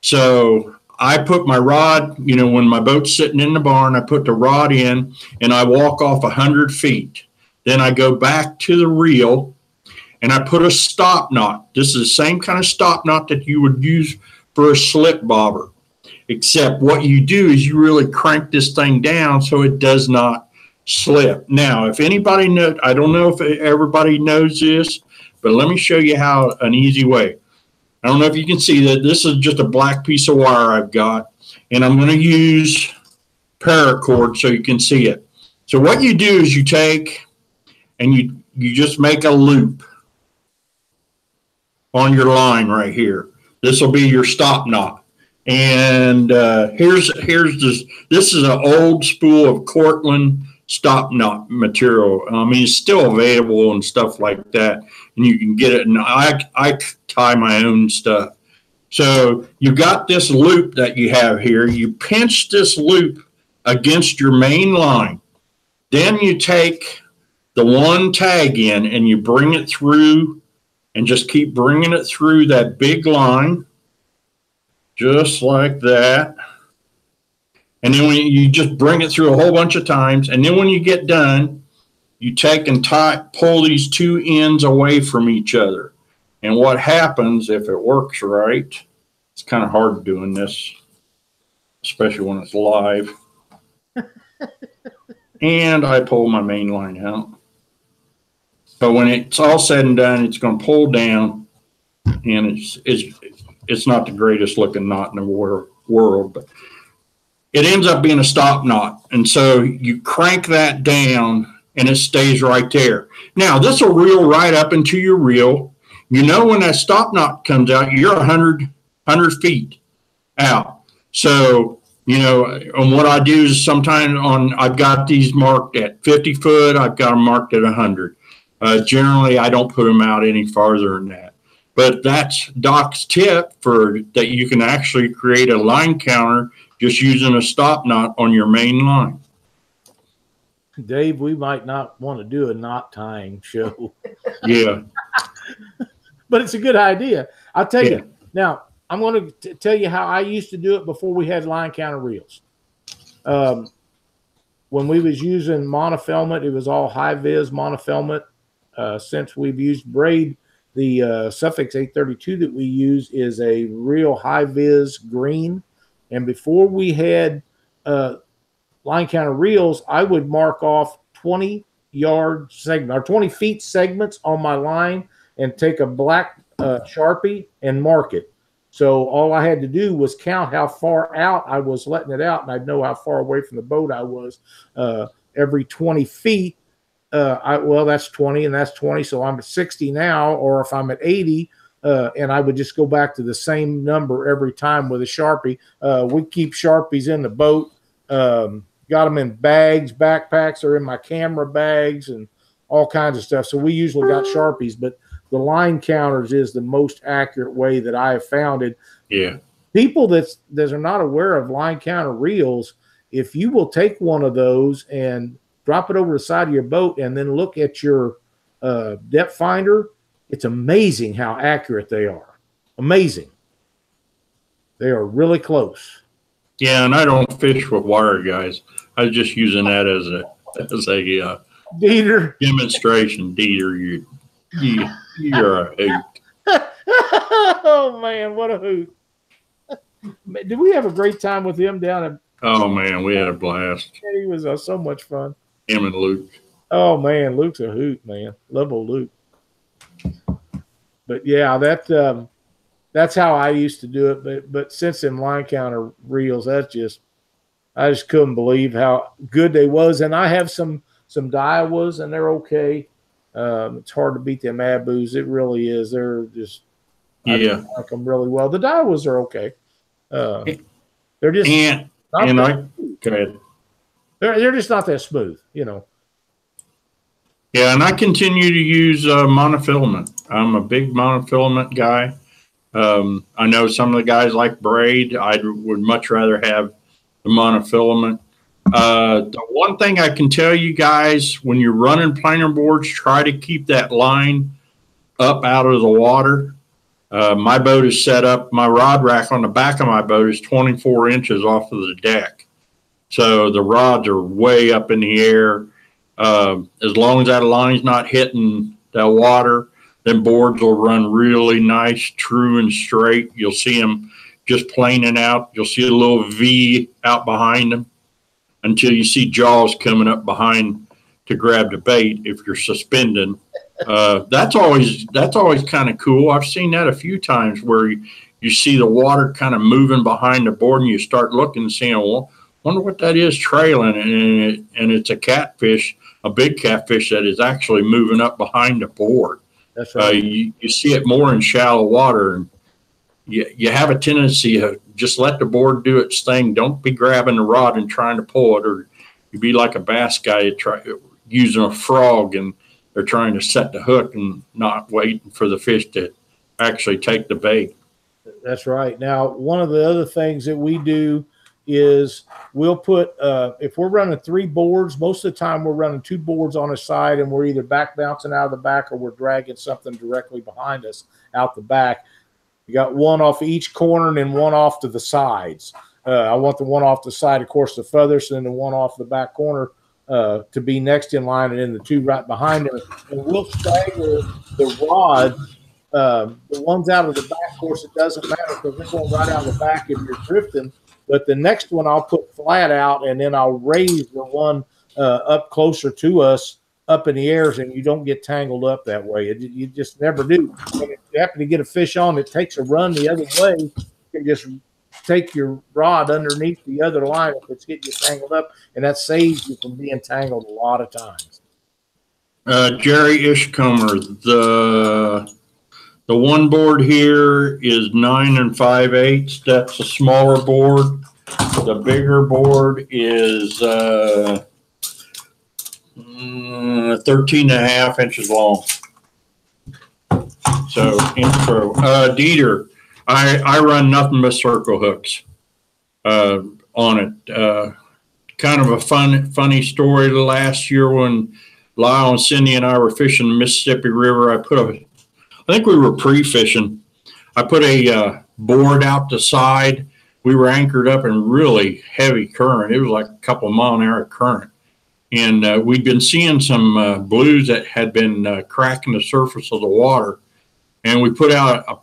Speaker 2: So I put my rod, when my boat's sitting in the barn, I put the rod in and I walk off 100 feet. Then I go back to the reel and I put a stop knot. This is the same kind of stop knot that you would use for a slip bobber, except what you do is you really crank this thing down so it does not slip. Now, if anybody knows, I don't know if everybody knows this, but let me show you how an easy way. I don't know if you can see that this is just a black piece of wire I've got, and I'm going to use paracord so you can see it. So what you do is you take and you just make a loop on your line right here. This will be your stop knot. And here's this is an old spool of Cortland stop knot material. I mean, it's still available and stuff like that, and you can get it. And I tie my own stuff. So you got this loop that you have here. You pinch this loop against your main line. Then you take the one tag in and you bring it through, and just keep bringing it through that big line, just like that. And then when you just bring it through a whole bunch of times, and then when you get done, you take and pull these two ends away from each other. And what happens, if it works right, it's kind of hard doing this, especially when it's live. And I pull my main line out. But when it's all said and done, it's going to pull down, and it's not the greatest looking knot in the world, but it ends up being a stop knot. And so you crank that down, and it stays right there. Now, this will reel right up into your reel. You know, when that stop knot comes out, you're 100 feet out. So, you know, and what I do is sometimes I've got these marked at 50 foot. I've got them marked at 100. Generally, I don't put them out any farther than that. But that's Doc's tip for that you can actually create a line counter just using a stop knot on your main line.
Speaker 1: Dave, we might not want to do a knot tying show.
Speaker 2: Yeah.
Speaker 1: But it's a good idea. I'll tell you. Now, I'm going to tell you how I used to do it before we had line counter reels. When we was using monofilament, it was all high-vis monofilament. Since we've used braid, the Suffix 832 that we use is a real high-vis green. And before we had line counter reels, I would mark off 20-yard segment or 20 feet segments on my line and take a black Sharpie and mark it. So all I had to do was count how far out I was letting it out, and I'd know how far away from the boat I was. Every 20 feet, well, that's 20 and that's 20. So I'm at 60 now, or if I'm at 80, and I would just go back to the same number every time with a Sharpie. We keep Sharpies in the boat. Got them in bags, backpacks, or in my camera bags and all kinds of stuff. So we usually got Sharpies, but the line counters is the most accurate way that I have found it.
Speaker 2: Yeah. People
Speaker 1: that are not aware of line counter reels, if you will take one of those and drop it over the side of your boat and then look at your depth finder, it's amazing how accurate they are. Amazing. They are really close.
Speaker 2: Yeah, and I don't fish with wire, guys. I was just using that as a
Speaker 1: Dieter.
Speaker 2: demonstration. Dieter, you're a hoot.
Speaker 1: Oh man, what a hoot! Did we have a great time with him down at?
Speaker 2: Oh man, we had a blast.
Speaker 1: He was so much fun.
Speaker 2: Him and Luke.
Speaker 1: Oh man, Luke's a hoot, man. Love old Luke. But yeah, that's how I used to do it. But since them line counter reels, I just couldn't believe how good they was. And I have some Daiwas, and they're okay. It's hard to beat them Abus. It really is. They're just I like them really well. The Daiwas are okay. They're just
Speaker 2: go ahead.
Speaker 1: They're just not that smooth, you know.
Speaker 2: Yeah, and I continue to use monofilament. I'm a big monofilament guy. I know some of the guys like braid. I would much rather have the monofilament. The one thing I can tell you guys, when you're running planer boards, try to keep that line up out of the water. My boat is set up, my rod rack on the back of my boat is 24 inches off of the deck. So the rods are way up in the air. As long as that line's not hitting the water, Then boards will run really nice, true and straight. You'll see them just planing out. You'll see a little V out behind them until you see jaws coming up behind to grab the bait if you're suspending. That's always kind of cool. I've seen that a few times where you see the water kind of moving behind the board, and you start looking and saying, well, wonder what that is trailing, and it's a catfish, a big catfish that is actually moving up behind the board.
Speaker 1: That's right.
Speaker 2: You see it more in shallow water, and you have a tendency to just let the board do its thing. Don't be grabbing the rod and trying to pull it, or you be like a bass guy using a frog, and they're trying to set the hook and not waiting for the fish to actually take the bait.
Speaker 1: That's right. Now, one of the other things that we do is we'll put, if we're running 3 boards, most of the time we're running 2 boards on a side, and we're either back bouncing out of the back or we're dragging something directly behind us out the back. You got one off each corner and then one off to the sides. I want the one off the side, of course, the furthest, and the one off the back corner to be next in line, and then the 2 right behind them. And we'll stagger the rod. The ones out of the back, of course, it doesn't matter because they're going right out of the back if you're drifting. But the next one I'll put flat out, and then I'll raise the one up closer to us up in the airs, and you don't get tangled up that way. You just never do. When you happen to get a fish on, it takes a run the other way. You can just take your rod underneath the other line if it's getting you tangled up, and that saves you from being tangled a lot of times.
Speaker 2: Jerry Ishcomer, the one board here is 9 5/8. That's a smaller board. The bigger board is 13.5 inches long. So intro. Dieter, I run nothing but circle hooks on it. Kind of a funny story. Last year when Lyle and Cindy and I were fishing the Mississippi River, I think we were pre-fishing. I put a board out the side. We were anchored up in really heavy current. It was like a couple of mile-an-hour current. And we'd been seeing some blues that had been cracking the surface of the water. And I put out a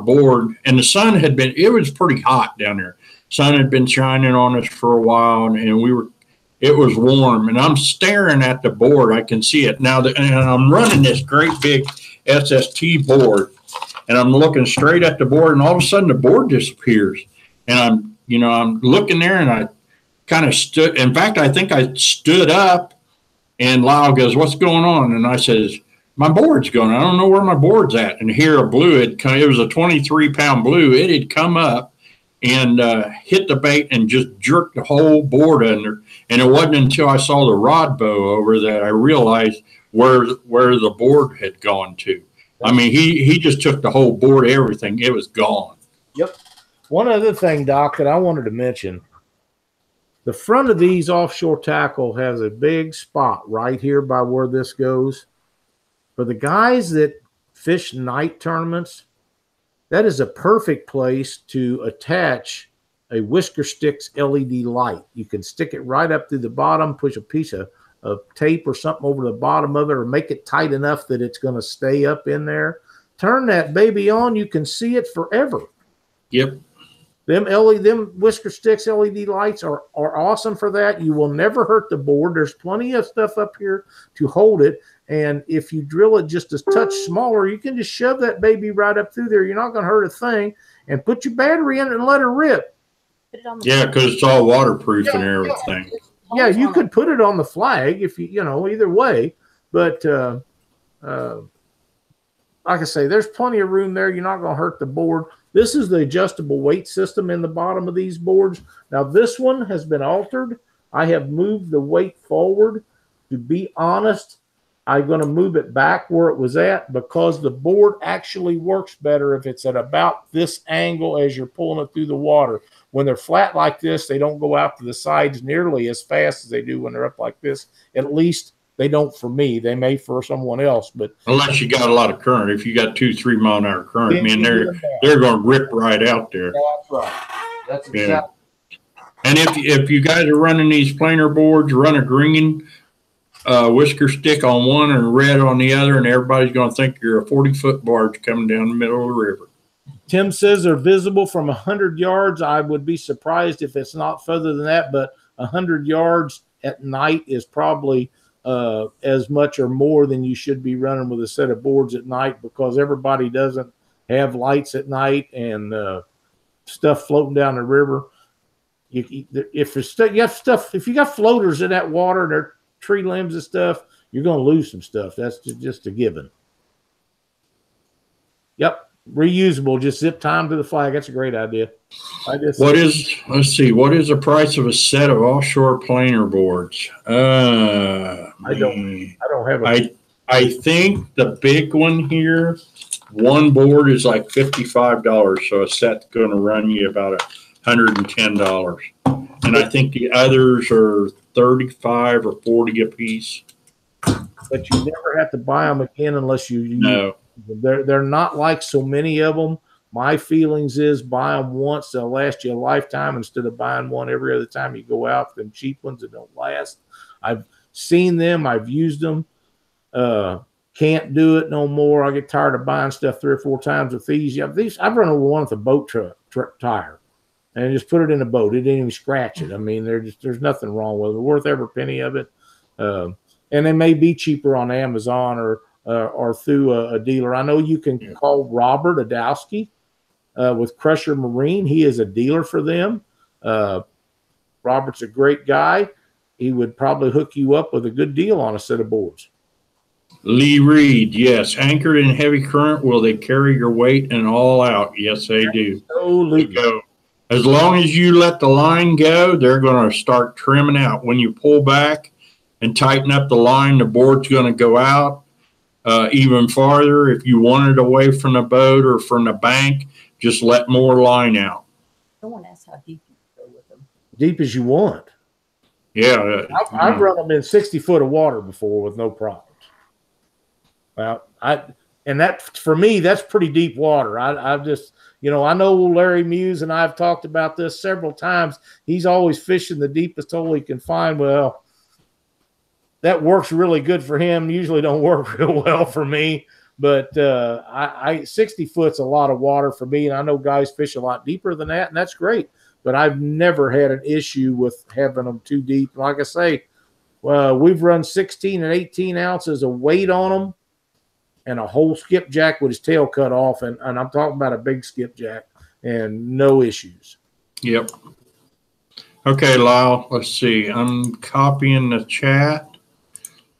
Speaker 2: board, and the sun had been, it was pretty hot down there. Sun had been shining on us for a while, and it was warm. And I'm staring at the board. I can see it now, and I'm running this great big SST board, and I'm looking straight at the board, and all of a sudden the board disappears. And I'm looking there, and I kind of stood. In fact, I think I stood up, and Lyle goes, "What's going on?" And I says, "My board's gone. I don't know where my board's at." And here a blue it was a 23-pound blue. It had come up and hit the bait and just jerked the whole board under. And it wasn't until I saw the rod bow over that I realized where the board had gone to. I mean, he just took the whole board, everything. It was gone.
Speaker 1: Yep. One other thing, Doc, that I wanted to mention, the front of these offshore tackle has a big spot right here by where this goes. For the guys that fish night tournaments, that is a perfect place to attach a Whisker Sticks LED light. You can stick it right up through the bottom, push a piece of tape or something over the bottom of it, or make it tight enough that it's going to stay up in there. Turn that baby on, you can see it forever.
Speaker 2: Yep.
Speaker 1: Them Whisker Sticks LED lights are awesome for that. You will never hurt the board. There's plenty of stuff up here to hold it. And if you drill it just a touch smaller, you can just shove that baby right up through there. You're not going to hurt a thing. And put your battery in it and let her rip.
Speaker 2: Yeah, because it's all waterproof and everything.
Speaker 1: Yeah, you could put it on the flag if either way. But like I say, there's plenty of room there. You're not going to hurt the board. This is the adjustable weight system in the bottom of these boards. Now, this one has been altered. I have moved the weight forward. To be honest, I'm going to move it back where it was at because the board actually works better if it's at about this angle as you're pulling it through the water. When they're flat like this, they don't go out to the sides nearly as fast as they do when they're up like this. At least they don't for me. They may for someone else, but
Speaker 2: unless you got a lot of current. If you got 2-3 mile an hour current, man, they're going to rip right out there.
Speaker 1: That's right. That's exactly.
Speaker 2: And if you guys are running these planer boards, run a green. whisker stick on one and red on the other, and everybody's going to think you're a 40-foot barge coming down the middle of the river.
Speaker 1: Tim says they're visible from 100 yards. I would be surprised if it's not further than that, but 100 yards at night is probably as much or more than you should be running with a set of boards at night, because everybody doesn't have lights at night and stuff floating down the river. If you got floaters in that water and they're tree limbs and stuff, you're going to lose some stuff. That's just a given. Yep. Reusable, just zip time to the flag. That's a great idea.
Speaker 2: Let's see, what is the price of a set of offshore planer boards?
Speaker 1: I don't have
Speaker 2: I think the big one here, one board is like $55, so a set's going to run you about $110. And I think the others are 35 or 40 a piece.
Speaker 1: But you never have to buy them again unless you
Speaker 2: no.
Speaker 1: They're not like so many of them. My feelings is buy them once, they'll last you a lifetime instead of buying one every other time you go out. Them cheap ones that don't last. I've seen them. I've used them. Can't do it no more. I get tired of buying stuff 3 or 4 times with these. I've run over one with a boat tire and just put it in a boat. It didn't even scratch it. I mean, there's nothing wrong with it. Worth every penny of it. And they may be cheaper on Amazon or through a dealer. I know you can call Robert Adowski with Crusher Marine. He is a dealer for them. Robert's a great guy. He would probably hook you up with a good deal on a set of boards.
Speaker 2: Lee Reed, yes. Anchored in heavy current, will they carry your weight and all out? Yes, they do.
Speaker 1: Absolutely.
Speaker 2: As long as you let the line go, they're going to start trimming out. When you pull back and tighten up the line, the board's going to go out even farther. If you want it away from the boat or from the bank, just let more line out.
Speaker 3: Someone asked how deep you go with them.
Speaker 1: Deep as you want.
Speaker 2: Yeah.
Speaker 1: I've run them in 60 foot of water before with no problems. Well, that for me, that's pretty deep water. I've just, I know Larry Muse and I've talked about this several times. He's always fishing the deepest hole he can find. Well, that works really good for him. Usually don't work real well for me, but 60 foot's a lot of water for me. And I know guys fish a lot deeper than that, and that's great. But I've never had an issue with having them too deep. Like I say, we've run 16 and 18 ounces of weight on them and a whole skipjack with his tail cut off. And I'm talking about a big skipjack and no issues.
Speaker 2: Yep. Okay, Lyle, let's see. I'm copying the chat.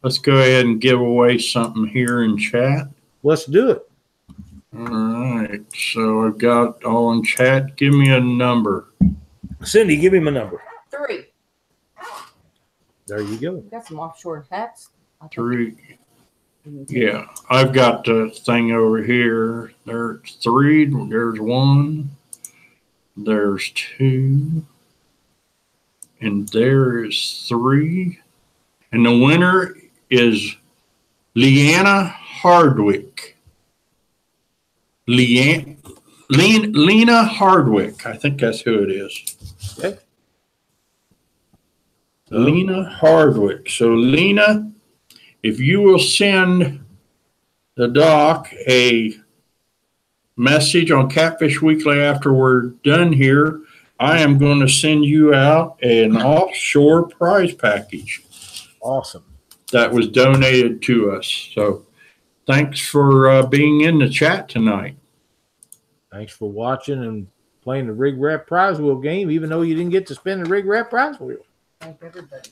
Speaker 2: Let's go ahead and give away something here in chat.
Speaker 1: Let's do it.
Speaker 2: All right. So I've got all in chat. Give me a number.
Speaker 1: Cindy, give him a number.
Speaker 3: 3.
Speaker 1: There you go.
Speaker 3: We got some offshore hats.
Speaker 2: 3. Yeah, I've got the thing over here. There's 3. There's 1. There's 2. And there's 3. And the winner is Leanna Hardwick. Lena Hardwick. I think that's who it is.
Speaker 1: Okay.
Speaker 2: Lena Hardwick. So, Lena, if you will send the doc a message on Catfish Weekly after we're done here, I am going to send you out an offshore prize package.
Speaker 1: Awesome.
Speaker 2: That was donated to us. So thanks for being in the chat tonight.
Speaker 1: Thanks for watching and playing the RigRap prize wheel game, even though you didn't get to spin the RigRap prize wheel.
Speaker 3: Thank everybody.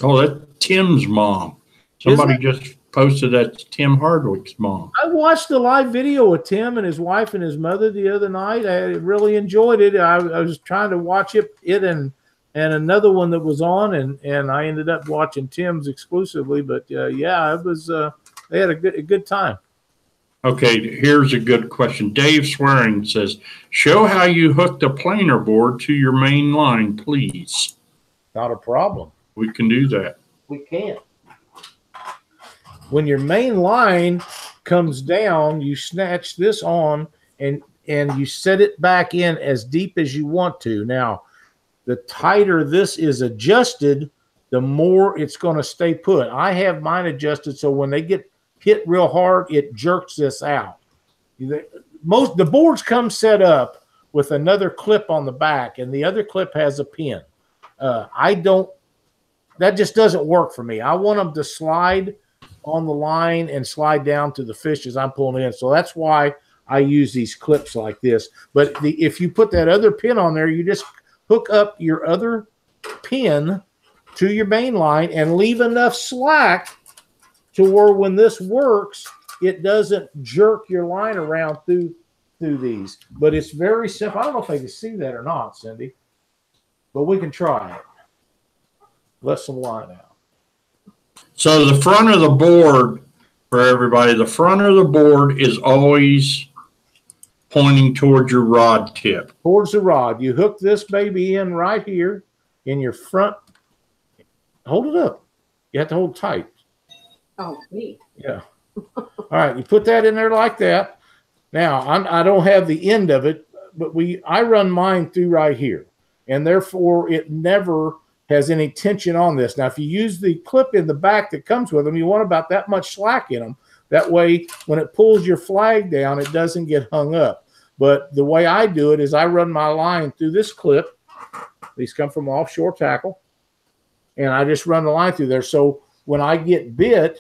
Speaker 2: Oh, that's Tim's mom. Somebody just posted that's Tim Hardwick's mom.
Speaker 1: I watched the live video with Tim and his wife and his mother the other night. I really enjoyed it. I was trying to watch it and another one that was on, and I ended up watching Tim's exclusively. But yeah, it was they had a good time.
Speaker 2: Okay, here's a good question. Dave Swearing says, "Show how you hook the planer board to your main line, please."
Speaker 1: Not a problem.
Speaker 2: We can do that.
Speaker 1: We can. When your main line comes down, you snatch this on and you set it back in as deep as you want to. Now, the tighter this is adjusted, the more it's going to stay put. I have mine adjusted so when they get hit real hard, it jerks this out. The boards come set up with another clip on the back, and the other clip has a pin. That just doesn't work for me. I want them to slide on the line and slide down to the fish as I'm pulling in. So that's why I use these clips like this. But if you put that other pin on there, you just hook up your other pin to your main line and leave enough slack to where when this works, it doesn't jerk your line around through these. But it's very simple. I don't know if they can see that or not, Cindy, but we can try it. Let some line out.
Speaker 2: So the front of the board, for everybody, the front of the board is always pointing towards your rod tip.
Speaker 1: Towards the rod. You hook this baby in right here in your front. Hold it up. You have to hold tight.
Speaker 3: Oh, neat.
Speaker 1: Yeah. All right. You put that in there like that. Now, I don't have the end of it, but I run mine through right here. And therefore, it never has any tension on this. Now, if you use the clip in the back that comes with them, you want about that much slack in them. That way, when it pulls your flag down, it doesn't get hung up. But the way I do it is I run my line through this clip. These come from offshore tackle. And I just run the line through there. So when I get bit,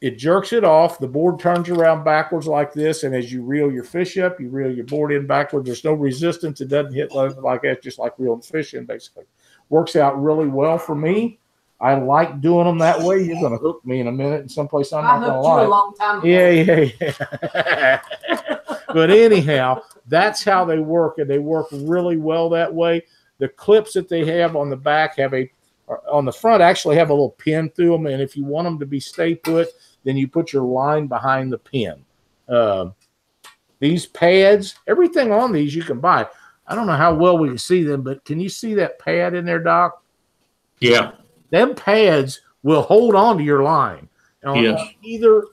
Speaker 1: it jerks it off. The board turns around backwards like this. And as you reel your fish up, you reel your board in backwards. There's no resistance. It doesn't hit like that, just like reeling fish in, basically. Works out really well for me. I like doing them that way. You're going to hook me in a minute in someplace I'm not going to like.
Speaker 3: A long time ago.
Speaker 1: Yeah. But anyhow, that's how they work, and they work really well that way. The clips that they have on the back on the front actually have a little pin through them, and if you want them to be stay put, then you put your line behind the pin. These pads, everything on these you can buy. I don't know how well we can see them, but can you see that pad in there, Doc?
Speaker 2: Yeah.
Speaker 1: Them pads will hold on to your line.
Speaker 2: Yes.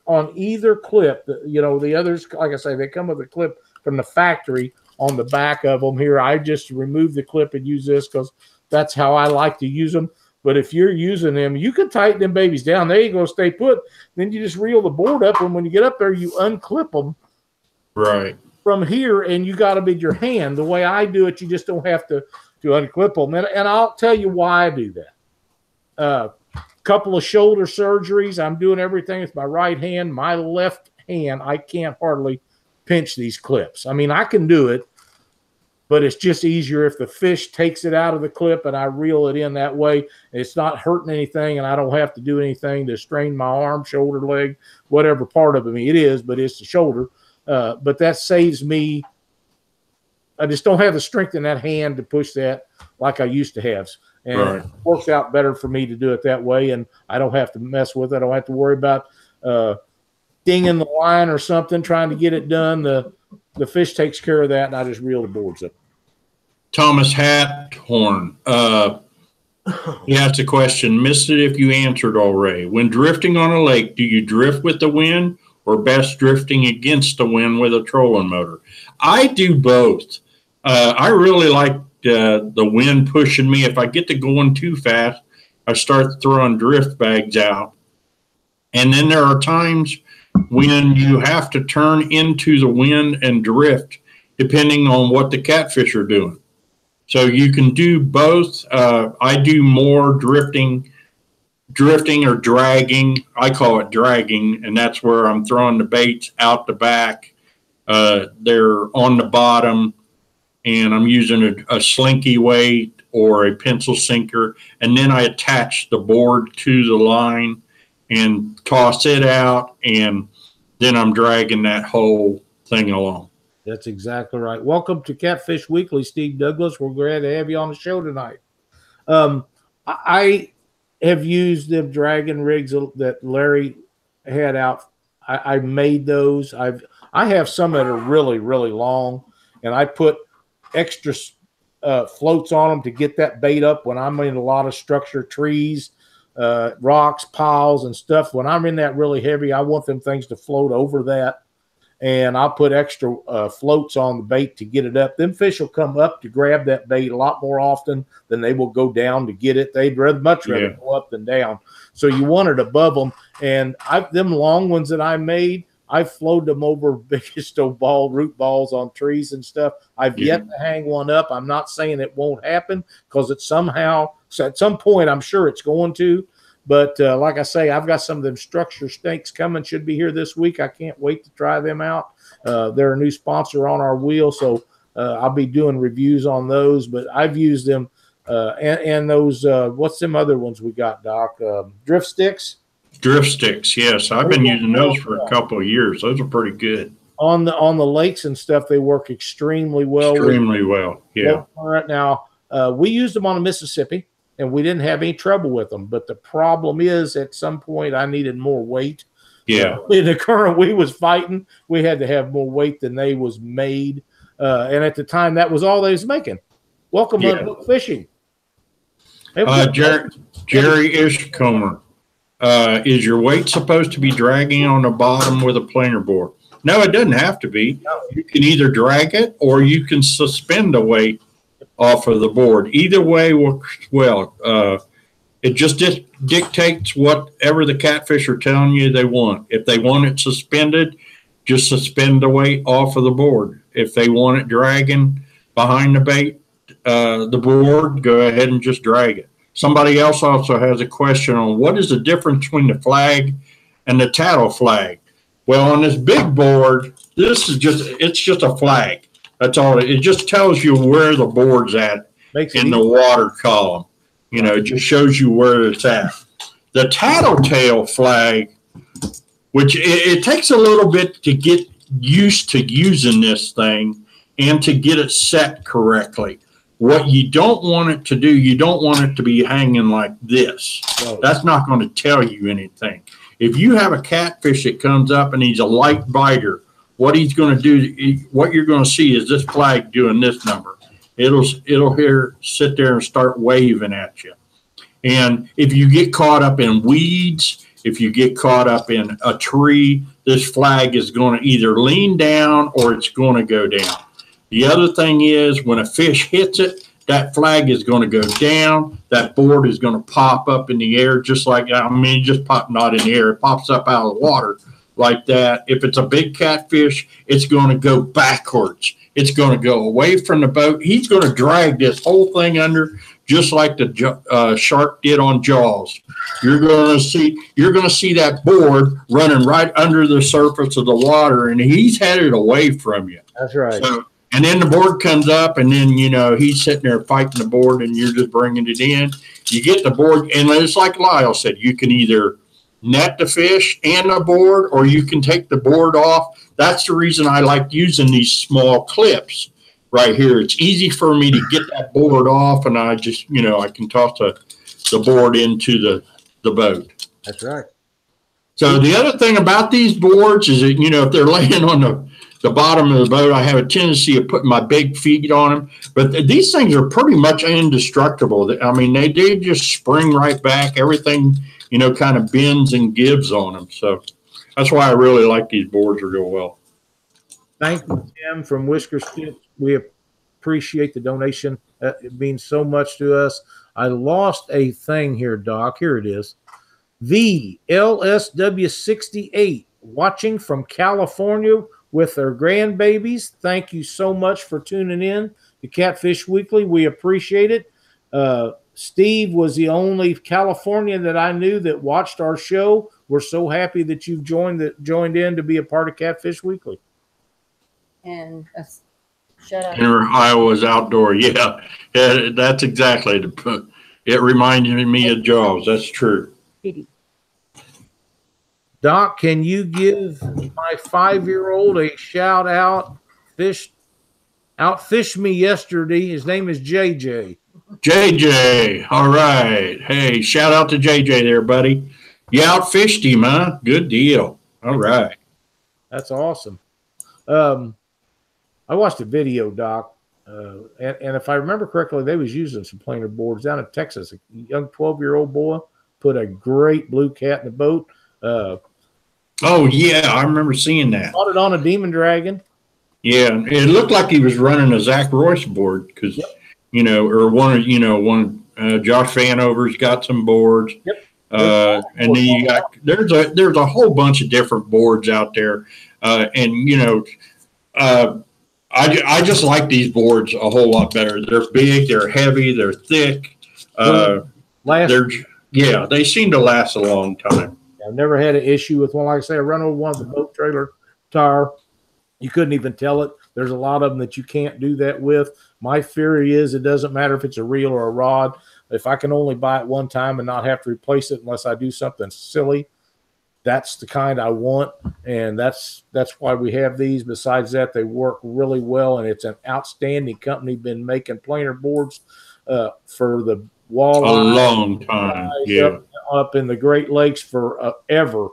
Speaker 1: On either clip, the others, like I say, they come with a clip from the factory on the back of them. Here, I just remove the clip and use this because that's how I like to use them. But if you're using them, you can tighten them babies down. They ain't going to stay put. Then you just reel the board up, and when you get up there, you unclip them. Right. From here, and you got them in your hand. The way I do it, you just don't have to unclip them. And I'll tell you why I do that. Couple of shoulder surgeries. I'm doing everything with my right hand. My left hand, I can't hardly pinch these clips. I mean, I can do it, but it's just easier if the fish takes it out of the clip and I reel it in that way. It's not hurting anything, and I don't have to do anything to strain my arm, shoulder, leg, whatever part of it is, but it's the shoulder. But that saves me. I just don't have the strength in that hand to push that like I used to have. And It works out better for me to do it that way, and I don't have to mess with it. I don't have to worry about dinging the line or something, trying to get it done. The fish takes care of that, and I just reel the boards up.
Speaker 2: Thomas Hathorn, he asked a question. Missed it if you answered already. When drifting on a lake, do you drift with the wind or best drifting against the wind with a trolling motor? I do both. I really like the wind pushing me. If I get to going too fast, I start throwing drift bags out. And then there are times when you have to turn into the wind and drift, depending on what the catfish are doing. So you can do both. I do more drifting or dragging. I call it dragging, and that's where I'm throwing the baits out the back. They're on the bottom, and I'm using a slinky weight or a pencil sinker, and then I attach the board to the line and toss it out, and then I'm dragging that whole thing along.
Speaker 1: That's exactly right. Welcome to Catfish Weekly, Steve Douglas. We're glad to have you on the show tonight. I have used the dragon rigs that Larry had out. I made those. I have some that are really, really long, and I put extra floats on them to get that bait up when I'm in a lot of structure, trees, rocks, piles, and stuff. When I'm in that really heavy, I want them things to float over that. and I'll put extra floats on the bait to get it up. Them fish will come up to grab that bait a lot more often than they will go down to get it. They'd much rather go up than down. So you want it above them. And them long ones that I made, I floated them over biggest root balls on trees and stuff. I've yet to hang one up. I'm not saying it won't happen, because it's somehow, so at some point, I'm sure it's going to. But like I say, I've got some of them structure snakes coming. Should be here this week. I can't wait to try them out. They're a new sponsor on our wheel, so I'll be doing reviews on those. But I've used them. And those, what's them other ones we got, Doc? Drift sticks?
Speaker 2: Drift sticks, yes. I've been using those for a couple of years. Those are pretty good.
Speaker 1: On the lakes and stuff, they work extremely well.
Speaker 2: Extremely well, yeah.
Speaker 1: Right now, we used them on the Mississippi, and we didn't have any trouble with them. But the problem is, at some point, I needed more weight.
Speaker 2: Yeah.
Speaker 1: In the current we was fighting, we had to have more weight than they was made. And at the time, that was all they was making. Welcome Unhooked Fishing.
Speaker 2: Jerry Ishcomer, is your weight supposed to be dragging on the bottom with a planer board? No, it doesn't have to be. You can either drag it or you can suspend the weight off of the board. Either way works well. It just dictates whatever the catfish are telling you they want. If they want it suspended, just suspend the weight off of the board. If they want it dragging behind the bait, the board, go ahead and just drag it. Somebody else also has a question on what is the difference between the flag and the tattle flag. Well, on this big board, it's just a flag. That's all. It just tells you where the board's at in the water column. You know, it just shows you where it's at. The tattletale flag, which it takes a little bit to get used to using this thing and to get it set correctly. What you don't want it to do, you don't want it to be hanging like this. Oh. That's not going to tell you anything. If you have a catfish that comes up and he's a light biter, what he's going to do, what you're going to see is this flag doing this number. It'll sit there and start waving at you. And if you get caught up in weeds, if you get caught up in a tree, this flag is going to either lean down or it's going to go down. The other thing is when a fish hits it, that flag is going to go down. That board is going to pop up in the air just like, just pop, not in the air. It pops up out of the water like that. If it's a big catfish, it's going to go backwards. It's going to go away from the boat. He's going to drag this whole thing under just like the shark did on Jaws. You're going to see that board running right under the surface of the water, and he's headed away from you.
Speaker 1: That's right.
Speaker 2: So, and then the board comes up, and then, he's sitting there fighting the board, and you're just bringing it in. You get the board, and it's like Lyle said, you can either net the fish and the board, or you can take the board off. That's the reason I like using these small clips right here. It's easy for me to get that board off, and I just, I can toss the board into the boat.
Speaker 1: That's right.
Speaker 2: So the other thing about these boards is that, if they're laying on the bottom of the boat, I have a tendency of putting my big feet on them. But these things are pretty much indestructible. I mean, they just spring right back. Everything, kind of bends and gives on them. So that's why I really like these boards real well.
Speaker 1: Thank you, Tim, from Whisker Stitch. We appreciate the donation. It means so much to us. I lost a thing here, Doc. Here it is. The LSW68 watching from California with their grandbabies. Thank you so much for tuning in to Catfish Weekly. We appreciate it. Steve was the only Californian that I knew that watched our show. We're so happy that you've joined in to be a part of Catfish Weekly.
Speaker 3: And shout out.
Speaker 2: Iowa's outdoor. Yeah, that's exactly it. Reminded me of Jaws. That's true.
Speaker 1: Doc, can you give my 5-year-old a shout out? Outfished me yesterday. His name is JJ.
Speaker 2: JJ. All right. Hey, shout out to JJ there, buddy. You outfished him, huh? Good deal. All right.
Speaker 1: That's awesome. I watched a video, Doc, and if I remember correctly, they was using some planer boards down in Texas. A young 12-year-old boy put a great blue cat in the boat.
Speaker 2: Oh yeah, I remember seeing that.
Speaker 1: Bought it on a Demon Dragon.
Speaker 2: Yeah, it looked like he was running a Zach Royce board because,
Speaker 1: Yep.
Speaker 2: or one Josh Vanover's got some boards.
Speaker 1: Yep.
Speaker 2: And then you got there's a whole bunch of different boards out there, and I just like these boards a whole lot better. They're big, they're heavy, they're thick. They seem to last a long time.
Speaker 1: I've never had an issue with one. Like I say, I run over one of the boat trailer tire. You couldn't even tell it. There's a lot of them that you can't do that with. My theory is it doesn't matter if it's a reel or a rod. If I can only buy it one time and not have to replace it unless I do something silly, that's the kind I want. And that's why we have these. Besides that, they work really well, and it's an outstanding company. Been making planer boards for the walleye
Speaker 2: a long time. Yeah,
Speaker 1: up in the Great Lakes forever.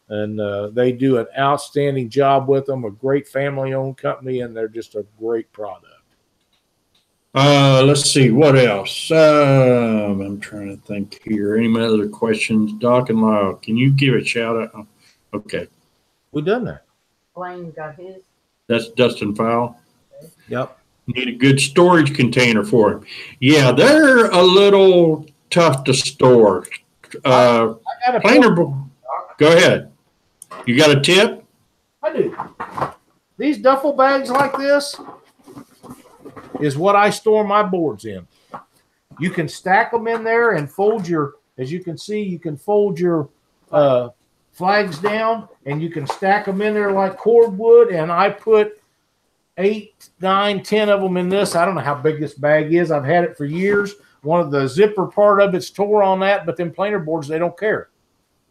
Speaker 1: And they do an outstanding job with them, a great family-owned company, and they're just a great product.
Speaker 2: Let's see, what else? I'm trying to think here. Any other questions? Doc and Lyle, can you give a shout-out? Okay.
Speaker 1: We done that.
Speaker 3: Blaine got his.
Speaker 2: That's Dustin Fowle.
Speaker 3: Okay.
Speaker 1: Yep.
Speaker 2: Need a good storage container for him. Yeah, they're a little tough to store. Planer, go ahead. You got a tip?
Speaker 1: I do. These duffel bags like this is what I store my boards in. You can stack them in there and fold as you can see, you can fold your flags down and you can stack them in there like cordwood. And I put 8, 9, 10 of them in this. I don't know how big this bag is. I've had it for years. One of the zipper part of it's tore on that, but them planer boards, they don't care.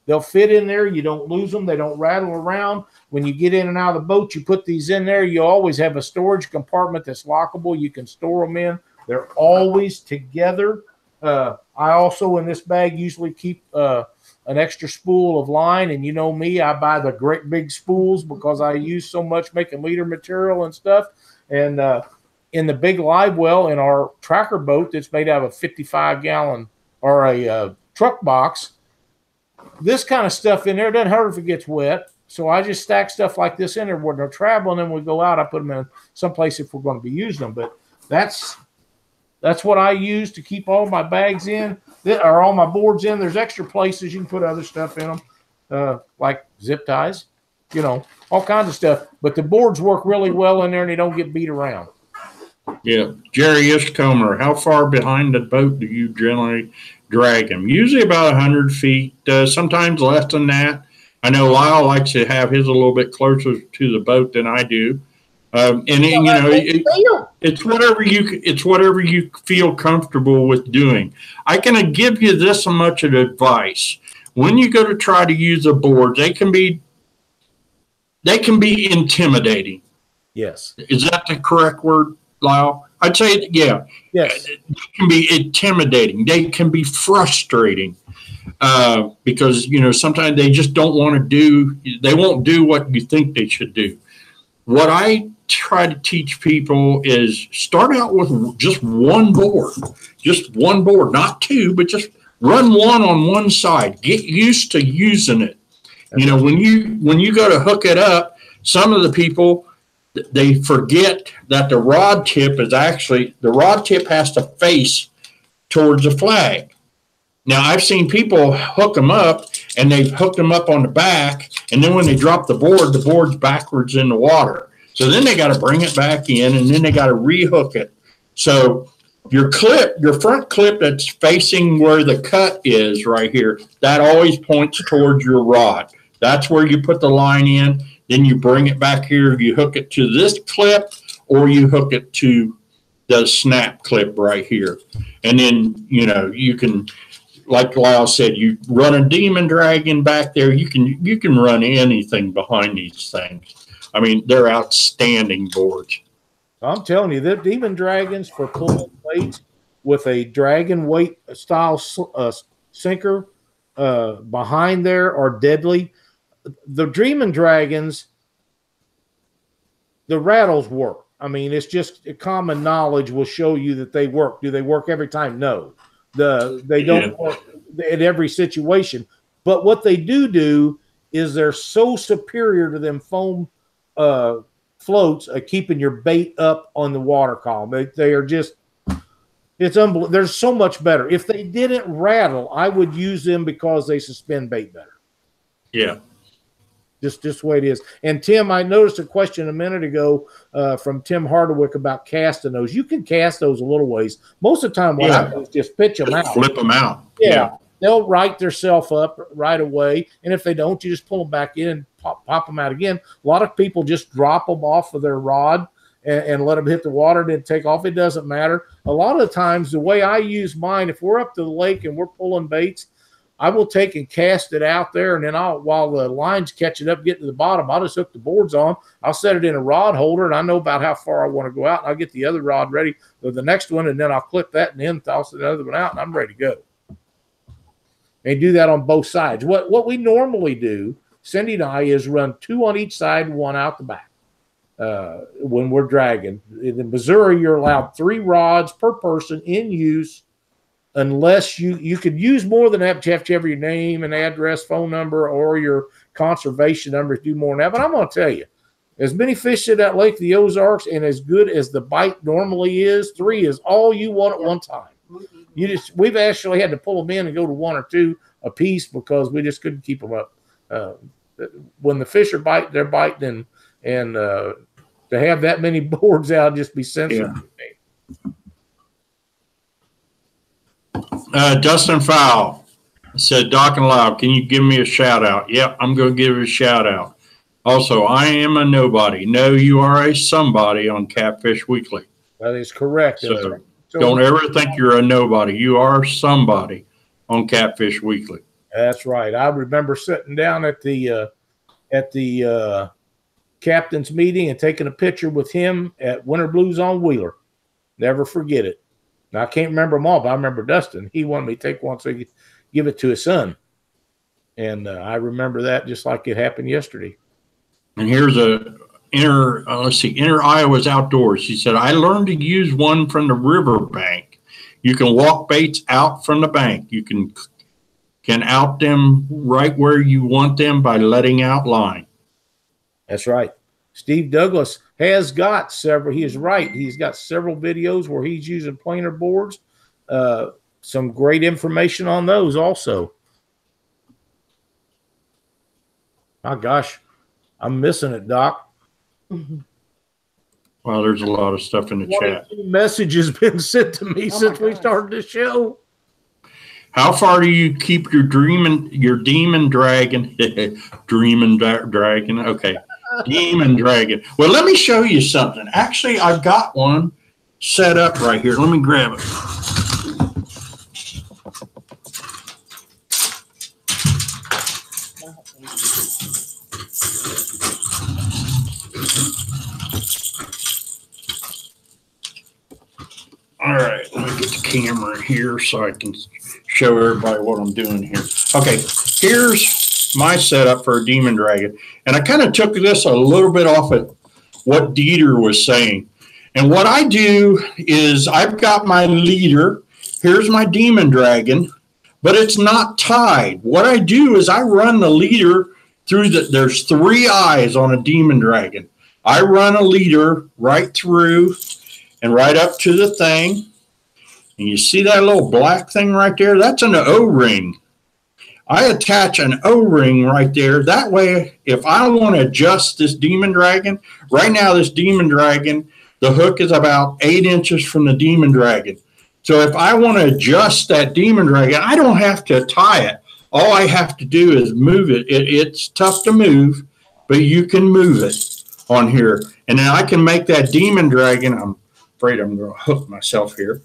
Speaker 1: They'll fit in there. You don't lose them. They don't rattle around. When you get in and out of the boat, you put these in there. You always have a storage compartment that's lockable. You can store them in. They're always together. I also, in this bag, usually keep an extra spool of line. And you know me, I buy the great big spools because I use so much making leader material and stuff. And in the big live well in our tracker boat that's made out of a 55-gallon or a truck box, this kind of stuff in there doesn't hurt if it gets wet. So I just stack stuff like this in there when they're traveling, and we go out. I put them in someplace if we're going to be using them. But that's what I use to keep all my bags in, or all my boards in. There's extra places you can put other stuff in them, like zip ties, all kinds of stuff. But the boards work really well in there, and they don't get beat around.
Speaker 2: Yeah. Jerry Ishcomer, how far behind the boat do you generally drag them? Usually about 100 feet, sometimes less than that. I know Lyle likes to have his a little bit closer to the boat than I do. It's whatever you feel comfortable with doing. I can give you this much of advice. When you go to try to use a board, they can be intimidating.
Speaker 1: Yes.
Speaker 2: Is that the correct word, Lyle? I'd say, yeah.
Speaker 1: Yes.
Speaker 2: They can be intimidating. They can be frustrating because, sometimes they just don't want to they won't do what you think they should do. What I try to teach people is start out with just one board, not two, but just run one on one side. Get used to using it. When you go to hook it up, some of the people, they forget that the rod tip has to face towards the flag. Now, I've seen people hook them up, and they've hooked them up on the back, and then when they drop the board's backwards in the water. So then they got to bring it back in, and then they got to rehook it. So your front clip that's facing where the cut is right here, that always points towards your rod. That's where you put the line in. Then you bring it back here. You hook it to this clip, or you hook it to the snap clip right here. And then, you can, like Lyle said, you run a Demon Dragon back there. You can run anything behind these things. I mean, they're outstanding boards.
Speaker 1: I'm telling you, the Demon Dragons for pulling weights with a dragon weight style sinker behind there are deadly. The Demon Dragons, the rattles work. I mean, it's just common knowledge will show you that they work. Do they work every time? No. They don't work in every situation. But what they do is they're so superior to them foam floats at keeping your bait up on the water column. They are just, it's unbelievable. They're so much better. If they didn't rattle, I would use them because they suspend bait better.
Speaker 2: Yeah.
Speaker 1: Just the way it is. And Tim, I noticed a question a minute ago from Tim Hardwick about casting those. You can cast those a little ways. Most of the time, what I do is just pitch them out.
Speaker 2: Flip them out.
Speaker 1: Yeah. They'll right themselves up right away. And if they don't, you just pull them back in and pop them out again. A lot of people just drop them off of their rod and let them hit the water and then take off. It doesn't matter. A lot of the times, the way I use mine, if we're up to the lake and we're pulling baits, I will take and cast it out there, and then while the line's catching up, getting to the bottom, I'll just hook the boards on. I'll set it in a rod holder, and I know about how far I want to go out, and I'll get the other rod ready for the next one, and then I'll clip that and then toss the other one out, and I'm ready to go. And do that on both sides. What we normally do, Cindy and I, is run 2 on each side, 1 out the back when we're dragging. In Missouri, you're allowed 3 rods per person in use, unless you could use more than that, but you have to have your name and address, phone number, or your conservation number to do more than that. But I'm going to tell you, as many fish in that lake of the Ozarks, and as good as the bite normally is, 3 is all you want at one time. We've actually had to pull them in and go to 1 or 2 a piece because we just couldn't keep them up. When the fish are biting, they're biting, and to have that many boards out just be sensitive.
Speaker 2: Dustin Fowle said, Doc and Lyle, can you give me a shout out? Yep, I'm going to give a shout out. Also, I am a nobody. No, you are a somebody on Catfish Weekly.
Speaker 1: That is correct.
Speaker 2: So don't ever think you're a nobody. You are somebody on Catfish Weekly.
Speaker 1: That's right. I remember sitting down at the captain's meeting and taking a picture with him at Winter Blues on Wheeler. Never forget it. Now, I can't remember them all, but I remember Dustin. He wanted me to take one so he could give it to his son. And I remember that just like it happened yesterday.
Speaker 2: And here's Inner Iowa's Outdoors. He said, I learned to use one from the river bank. You can walk baits out from the bank. You can out them right where you want them by letting out line.
Speaker 1: That's right. Steve Douglas has got several. He is right. He's got several videos where he's using planer boards. Some great information on those also. My gosh, I'm missing it, Doc.
Speaker 2: Well, there's a lot of stuff in the chat.
Speaker 1: Messages been sent to me since we started the show.
Speaker 2: How far do you keep your demon dragon? Dreaming dragon. Okay. Demon dragon. Well, let me show you something. Actually, I've got one set up right here. Let me grab it. All right, let me get the camera here so I can show everybody what I'm doing here. Okay, here's my setup for a demon dragon. And I kind of took this a little bit off of what Dieter was saying. And what I do is I've got my leader. Here's my demon dragon, but it's not tied. What I do is I run the leader through there's 3 eyes on a demon dragon. I run a leader right through and right up to the thing. And you see that little black thing right there? That's an O-ring. I attach an O-ring right there. That way, if I want to adjust this demon dragon, right now this demon dragon, the hook is about 8 inches from the demon dragon. So if I want to adjust that demon dragon, I don't have to tie it. All I have to do is move it. It's tough to move, but you can move it on here. And then I can make that demon dragon, I'm afraid I'm going to hook myself here.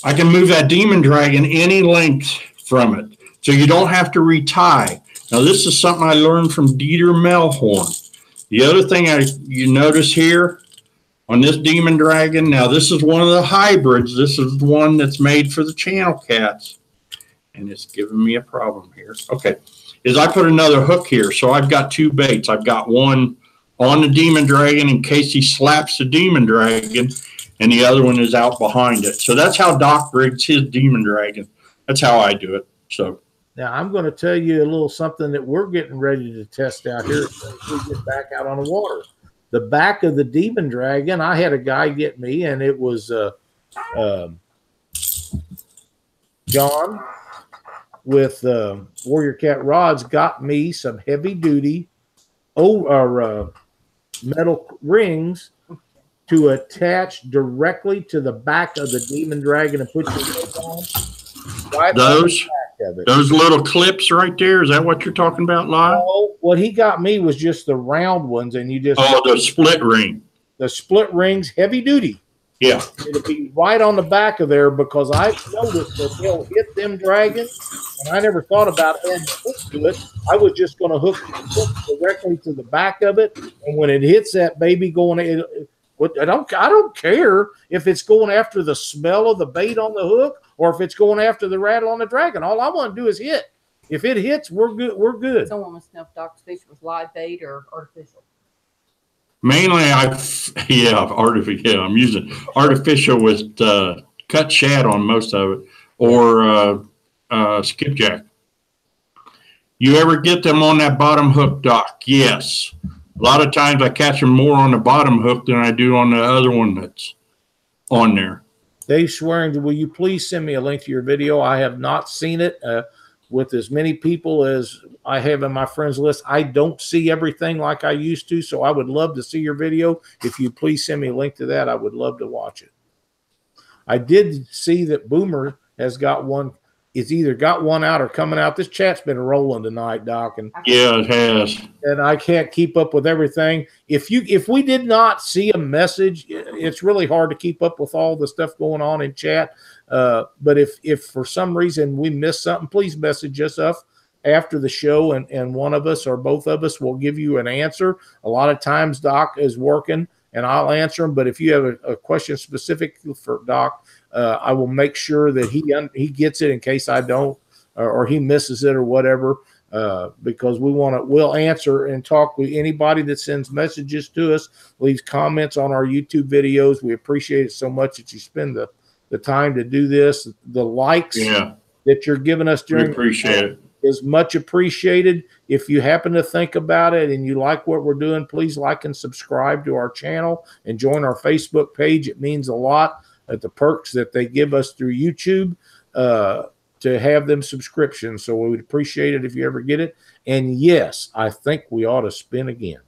Speaker 2: I can move that demon dragon any length from it. So you don't have to retie. Now, this is something I learned from Dieter Melhorn. The other thing you notice here on this demon dragon, now this is one of the hybrids. This is the one that's made for the channel cats. And it's giving me a problem here. Okay, is I put another hook here. So I've got 2 baits. I've got one on the demon dragon in case he slaps the demon dragon, and the other one is out behind it. So that's how Doc rigs his demon dragon. That's how I do it. So
Speaker 1: Now, I'm going to tell you a little something that we're getting ready to test out here as soon as we get back out on the water. The back of the Demon Dragon, I had a guy get me, and it was John with Warrior Cat Rods got me some heavy-duty metal rings to attach directly to the back of the Demon Dragon and put your leg on. Right
Speaker 2: those little clips right there, is that what you're talking about, Lyle?
Speaker 1: Oh, what he got me was just the round ones, and you just
Speaker 2: the split ring.
Speaker 1: The split rings, heavy duty.
Speaker 2: Yeah.
Speaker 1: It'll be right on the back of there because I've noticed that they'll hit them dragons, and I never thought about adding hook to it. I was just going to hook directly to the back of it, and when it hits that baby going, I don't care if it's going after the smell of the bait on the hook or if it's going after the rattle on the dragon. All I want to do is hit. If it hits, we're good. We're good.
Speaker 3: Someone wants to know if Doc's fish was live bait or artificial.
Speaker 2: Mainly, I'm using artificial with cut shad on most of it, or skipjack. You ever get them on that bottom hook, Doc? Yes. A lot of times I catch them more on the bottom hook than I do on the other one that's on there.
Speaker 1: Dave Swearing, will you please send me a link to your video? I have not seen it. With as many people as I have in my friends list, I don't see everything like I used to, so I would love to see your video. If you please send me a link to that, I would love to watch it. I did see that Boomer has got one. It's either got one out or coming out. This chat's been rolling tonight, Doc, and
Speaker 2: yeah, it has. And
Speaker 1: I can't keep up with everything. If we did not see a message, it's really hard to keep up with all the stuff going on in chat. But if for some reason we miss something, please message us up after the show, and one of us or both of us will give you an answer. A lot of times Doc is working, and I'll answer them. But if you have a question specific for Doc, I will make sure that he gets it in case I don't, or he misses it or whatever, because we'll answer and talk with anybody that sends messages to us, leaves comments on our YouTube videos. We appreciate it so much that you spend the time to do this. The likes that you're giving us during
Speaker 2: appreciate it
Speaker 1: is much appreciated. If you happen to think about it and you like what we're doing, please like and subscribe to our channel and join our Facebook page. It means a lot at the perks that they give us through YouTube to have them subscriptions. So we would appreciate it if you ever get it. And yes, I think we ought to spin again.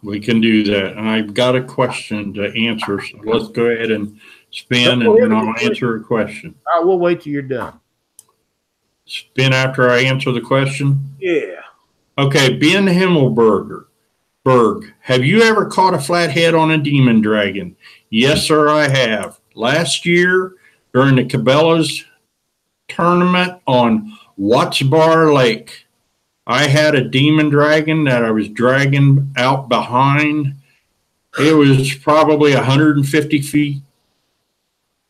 Speaker 2: We can do that. And I've got a question to answer. So let's go ahead and spin, and then I'll answer a question.
Speaker 1: We'll wait till you're done.
Speaker 2: Spin after I answer the question?
Speaker 1: Yeah.
Speaker 2: Okay, Ben Himmelberger. Have you ever caught a flathead on a Demon Dragon? Yes, sir, I have. Last year, during the Cabela's tournament on Watts Bar Lake, I had a Demon Dragon that I was dragging out behind. It was probably 150 feet,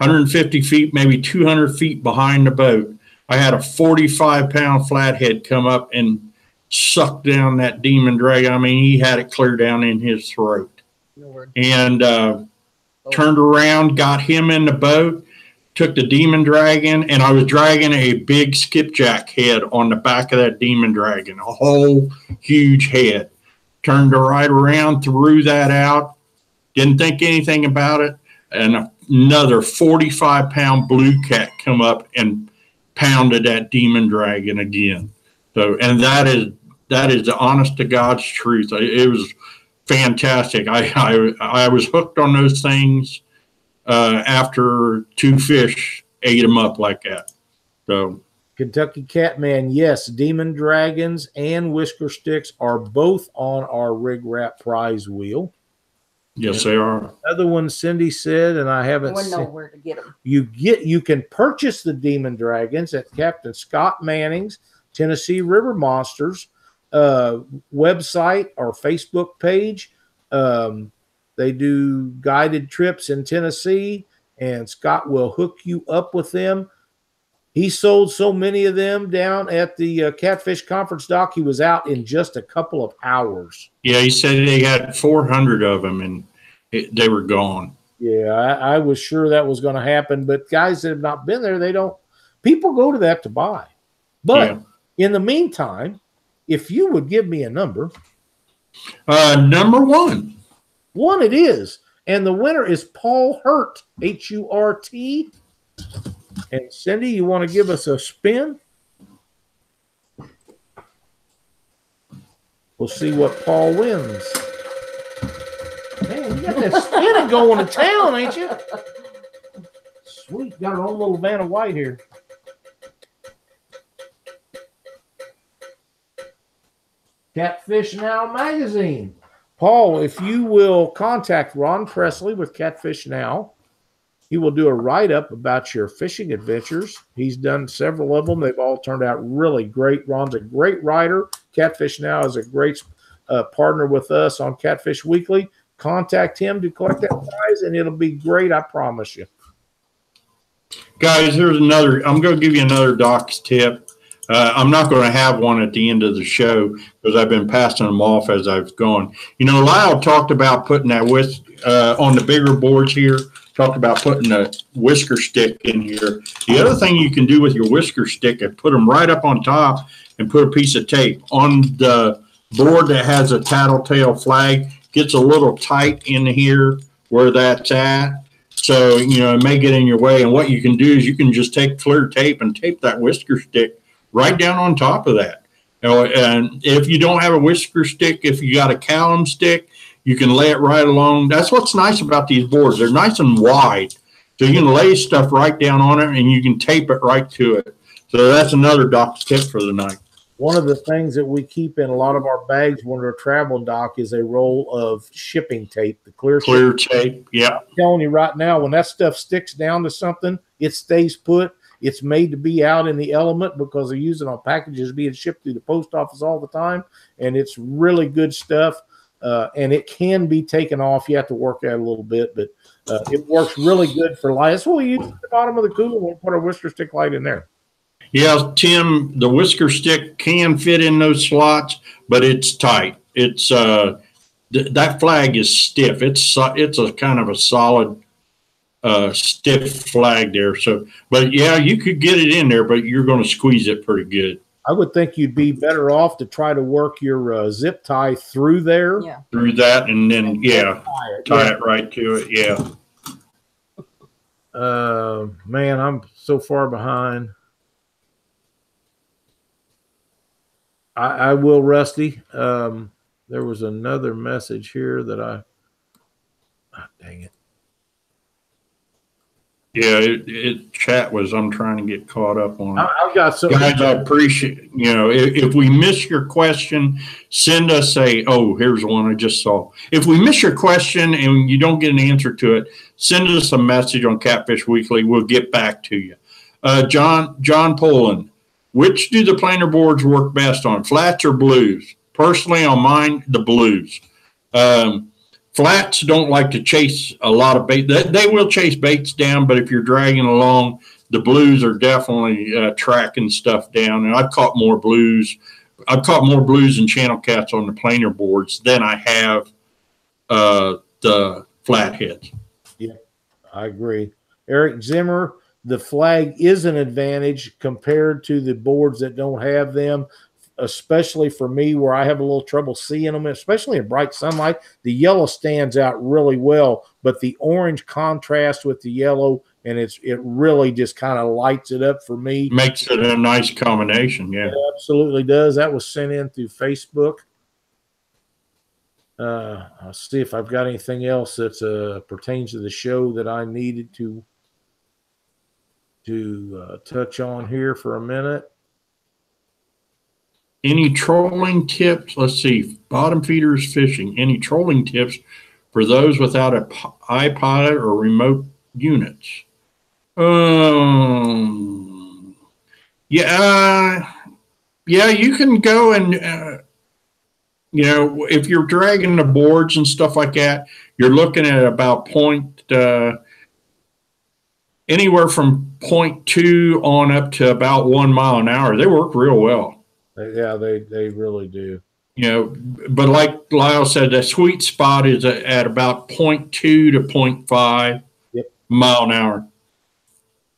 Speaker 2: maybe 200 feet behind the boat. I had a 45-pound flathead come up and suck down that Demon Dragon. I mean, he had it clear down in his throat. And turned around, got him in the boat, took the Demon Dragon, and I was dragging a big skipjack head on the back of that Demon Dragon, a whole huge head. Turned right around, threw that out, didn't think anything about it, and another 45-pound blue cat come up and pounded that Demon Dragon again. So, and that is the honest to God's truth. It was fantastic. I was hooked on those things after two fish ate them up like that. So,
Speaker 1: Kentucky Catman, yes, Demon Dragons and Whisker Sticks are both on our RigRap prize wheel.
Speaker 2: Yes, they are.
Speaker 1: Another one, Cindy said, and I haven't
Speaker 3: seen. Know where to get them.
Speaker 1: You can purchase the Demon Dragons at Captain Scott Manning's Tennessee River Monsters website or Facebook page. They do guided trips in Tennessee, and Scott will hook you up with them. He sold so many of them down at the Catfish Conference, Doc. He was out in just a couple of hours.
Speaker 2: Yeah, he said they had 400 of them, and they were gone.
Speaker 1: Yeah, I was sure that was going to happen. But guys that have not been there, they don't. People go to that to buy. But in the meantime, if you would give me a number.
Speaker 2: Number one.
Speaker 1: One it is. And the winner is Paul Hurt, Hurt. And Cindy, you want to give us a spin? We'll see what Paul wins. Man, you got that spinning going to town, ain't you? Sweet. Got our own little Vanna White here. Catfish Now magazine. Paul, if you will contact Ron Presley with Catfish Now, he will do a write-up about your fishing adventures. He's done several of them. They've all turned out really great. Ron's a great writer. Catfish Now is a great partner with us on Catfish Weekly. Contact him to collect that prize, and it'll be great, I promise you.
Speaker 2: Guys, here's another. I'm going to give you another Doc's tip. I'm not going to have one at the end of the show because I've been passing them off as I've gone. You know, Lyle talked about putting that on the bigger boards here, talked about putting a whisker stick in here. The other thing you can do with your whisker stick is put them right up on top and put a piece of tape. On the board that has a tattletale flag, gets a little tight in here where that's at. So, you know, it may get in your way. And what you can do is you can just take clear tape and tape that whisker stick right down on top of that. You know, and if you don't have a whisker stick, if you got a callum stick, you can lay it right along. That's what's nice about these boards. They're nice and wide. So you can lay stuff right down on it and you can tape it right to it. So that's another Doc's tip for the night.
Speaker 1: One of the things that we keep in a lot of our bags when we're traveling, Doc, is a roll of shipping tape, the clear
Speaker 2: tape. Yeah.
Speaker 1: I'm telling you right now, when that stuff sticks down to something, it stays put. It's made to be out in the element because they're using on packages being shipped through the post office all the time. And it's really good stuff. And it can be taken off. You have to work at it a little bit, but it works really good for light. That's what we use at the bottom of the cooler. We'll put our whisker stick light in there.
Speaker 2: Yeah, Tim, the whisker stick can fit in those slots, but it's tight. It's that flag is stiff. It's a kind of a solid stiff flag there. So, but yeah, you could get it in there, but you're going to squeeze it pretty good.
Speaker 1: I would think you'd be better off to try to work your zip tie through there.
Speaker 3: Yeah.
Speaker 2: Through that, and then tie it right to it. Yeah.
Speaker 1: Man, I'm so far behind. I will, Rusty. There was another message here that dang it.
Speaker 2: Yeah, chat was, I'm trying to get caught up on it.
Speaker 1: I've got so
Speaker 2: guys, I appreciate, you know, if we miss your question, send us here's one I just saw. If we miss your question and you don't get an answer to it, send us a message on Catfish Weekly. We'll get back to you. John Poland. Which do the planer boards work best on, flats or blues? Personally, on mine, the blues. Flats don't like to chase a lot of bait. They will chase baits down, but if you're dragging along, the blues are definitely tracking stuff down. And I've caught more blues. I've caught more blues and channel cats on the planer boards than I have the flatheads.
Speaker 1: Yeah, I agree. Eric Zimmer. The flag is an advantage compared to the boards that don't have them, especially for me where I have a little trouble seeing them, especially in bright sunlight. The yellow stands out really well, but the orange contrasts with the yellow, and it really just kind of lights it up for me.
Speaker 2: Makes it a nice combination, yeah.
Speaker 1: It absolutely does. That was sent in through Facebook. I'll see if I've got anything else that pertains to the show that I needed to touch on here for a minute.
Speaker 2: Any trolling tips? Let's see. Bottom feeders fishing. Any trolling tips for those without an iPod or remote units? Yeah, you can go and, you know, if you're dragging the boards and stuff like that, you're looking at about anywhere from 0.2 on up to about 1 mile an hour. They work real well.
Speaker 1: Yeah, they really do.
Speaker 2: You know, but like Lyle said, the sweet spot is at about 0.2 to 0.5 mile an hour.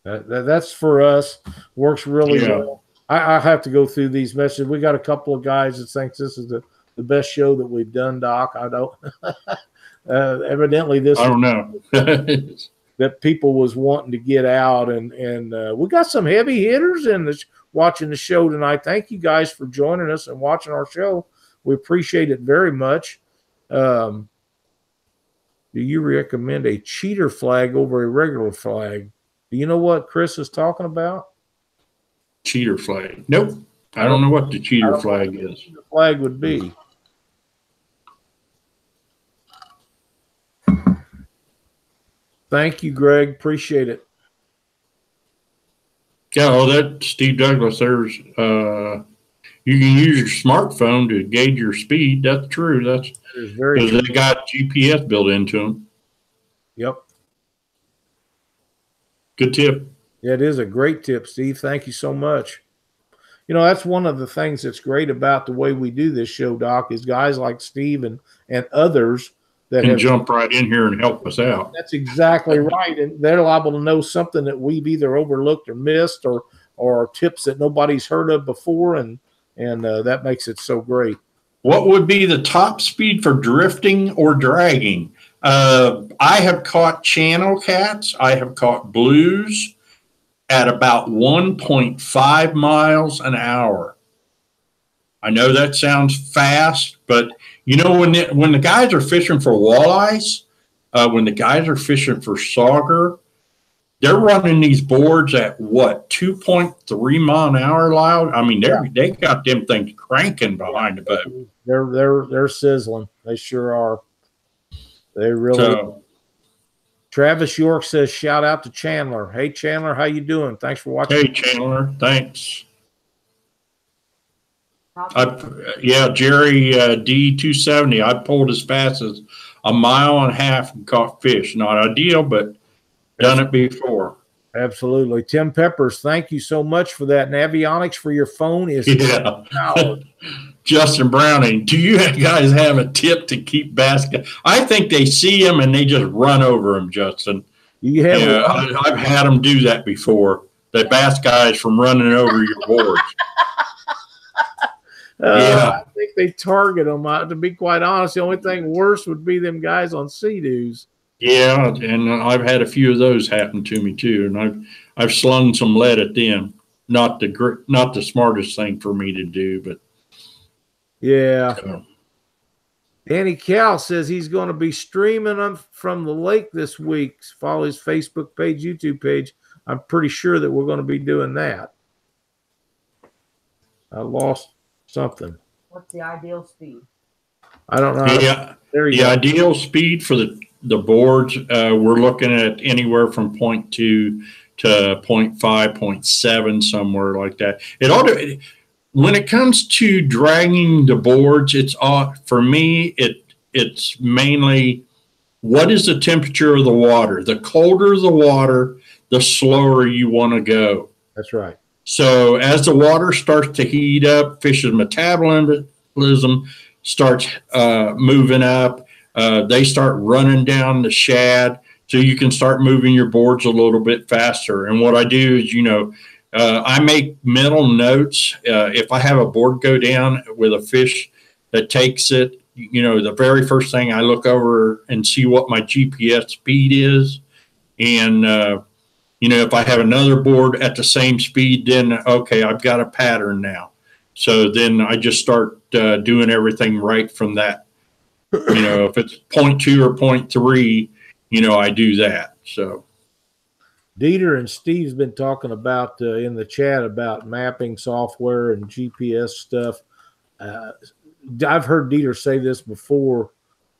Speaker 1: That's for us. Works really well. I have to go through these messages. We got a couple of guys that thinks this is the best show that we've done, Doc. I don't. Evidently, this
Speaker 2: I don't know.
Speaker 1: that people was wanting to get out, and we got some heavy hitters in this watching the show tonight. Thank you guys for joining us and watching our show. We appreciate it very much. Do you recommend a cheater flag over a regular flag? Do you know what Chris is talking about?
Speaker 2: Cheater flag. Nope. I don't know what the cheater flag is.
Speaker 1: The flag would be. Thank you, Greg. Appreciate it.
Speaker 2: Yeah, well, that Steve Douglas, there's you can use your smartphone to gauge your speed. That's true. That's
Speaker 1: very
Speaker 2: because they got GPS built into them.
Speaker 1: Yep.
Speaker 2: Good tip.
Speaker 1: Yeah, it is a great tip, Steve. Thank you so much. You know, that's one of the things that's great about the way we do this show, Doc, is guys like Steve and others that
Speaker 2: can jump right in here and help us out.
Speaker 1: That's exactly right. And they're liable to know something that we've either overlooked or missed, or tips that nobody's heard of before, and that makes it so great.
Speaker 2: What would be the top speed for drifting or dragging? I have caught channel cats. I have caught blues at about 1.5 miles an hour. I know that sounds fast, but you know, when the guys are fishing for walleyes, when the guys are fishing for sauger, they're running these boards at what, 2.3 mile an hour, Lyle? I mean, they got them things cranking behind the boat.
Speaker 1: They're sizzling. They sure are. They really. Travis York says, shout out to Chandler. Hey, Chandler, how you doing? Thanks for watching.
Speaker 2: Hey, Chandler, thanks. Yeah, Jerry D270. I pulled as fast as 1.5 miles and caught fish. Not ideal, but done it before.
Speaker 1: Absolutely. Tim Peppers, thank you so much for that. And avionics for your phone is
Speaker 2: Justin Browning, do you guys have a tip to keep bass? I think they see them and they just run over them, Justin. I've had them do that before. The bass guys from running over your boards.
Speaker 1: I think they target them. To be quite honest, the only thing worse would be them guys on Sea-Doos.
Speaker 2: Yeah, and I've had a few of those happen to me too, and I've slung some lead at them. Not the smartest thing for me to do, but
Speaker 1: yeah. Danny Cal says he's going to be streaming them from the lake this week. Follow his Facebook page, YouTube page. I'm pretty sure that we're going to be doing that. I lost something.
Speaker 3: What's the ideal speed?
Speaker 1: I don't know.
Speaker 2: Yeah, the ideal speed for the boards, we're looking at anywhere from 0.2 to 0.5, 0.7, somewhere like that. When it comes to dragging the boards, for me, it's mainly what is the temperature of the water. The colder the water, the slower you want to go.
Speaker 1: That's right.
Speaker 2: So as the water starts to heat up, fish's metabolism starts moving up. They start running down the shad, so you can start moving your boards a little bit faster. And what I do is, I make mental notes. If I have a board go down with a fish that takes it, the very first thing I look over and see what my GPS speed is. And, if I have another board at the same speed, then, okay, I've got a pattern now. So then I just start doing everything right from that. If it's 0.2 or 0.3, I do that. So.
Speaker 1: Dieter and Steve's been talking about in the chat about mapping software and GPS stuff. I've heard Dieter say this before,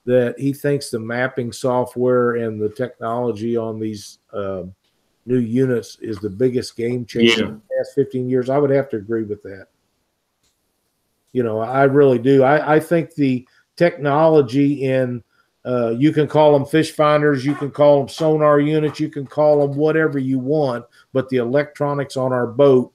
Speaker 1: that he thinks the mapping software and the technology on these new units is the biggest game changer in the past 15 years. I would have to agree with that. I really do. I think the technology in you can call them fish finders, you can call them sonar units, you can call them whatever you want, but the electronics on our boat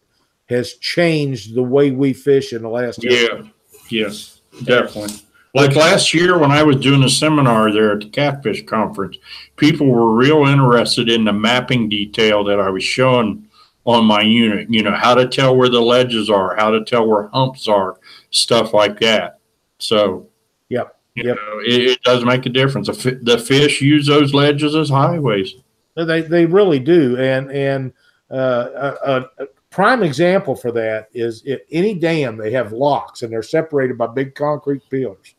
Speaker 1: has changed the way we fish in the last year.
Speaker 2: Yes, definitely. Like last year when I was doing a seminar there at the Catfish Conference, people were real interested in the mapping detail that I was showing on my unit. You know, how to tell where the ledges are, how to tell where humps are, stuff like that. So,
Speaker 1: Yep.
Speaker 2: you know, it does make a difference. The fish use those ledges as highways.
Speaker 1: They really do. And a prime example for that is at any dam, they have locks and they're separated by big concrete pillars.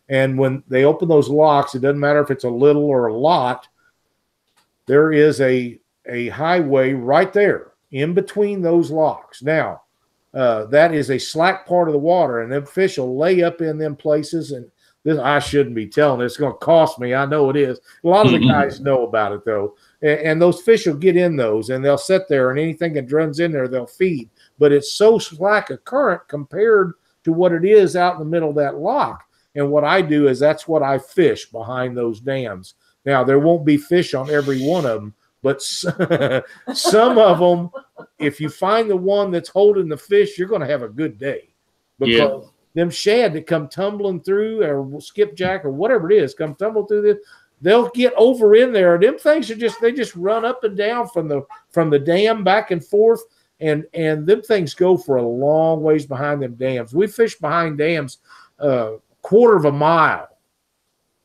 Speaker 1: And when they open those locks, it doesn't matter if it's a little or a lot, there is a highway right there in between those locks. Now, that is a slack part of the water, and them fish will lay up in them places. And this, I shouldn't be telling. It's going to cost me. I know it is. A lot of the guys know about it, though. And those fish will get in those, and they'll sit there, and anything that runs in there, they'll feed. But it's so slack a current compared to what it is out in the middle of that lock. And what I do is that's what I fish behind those dams. Now, there won't be fish on every one of them, but some of them, if you find the one that's holding the fish, you're going to have a good day. Because them shad that come tumbling through, or skipjack or whatever it is, come tumbling through this, they'll get over in there. Them things are they just run up and down from the dam back and forth, and them things go for a long ways behind them dams. We fish behind dams quarter of a mile,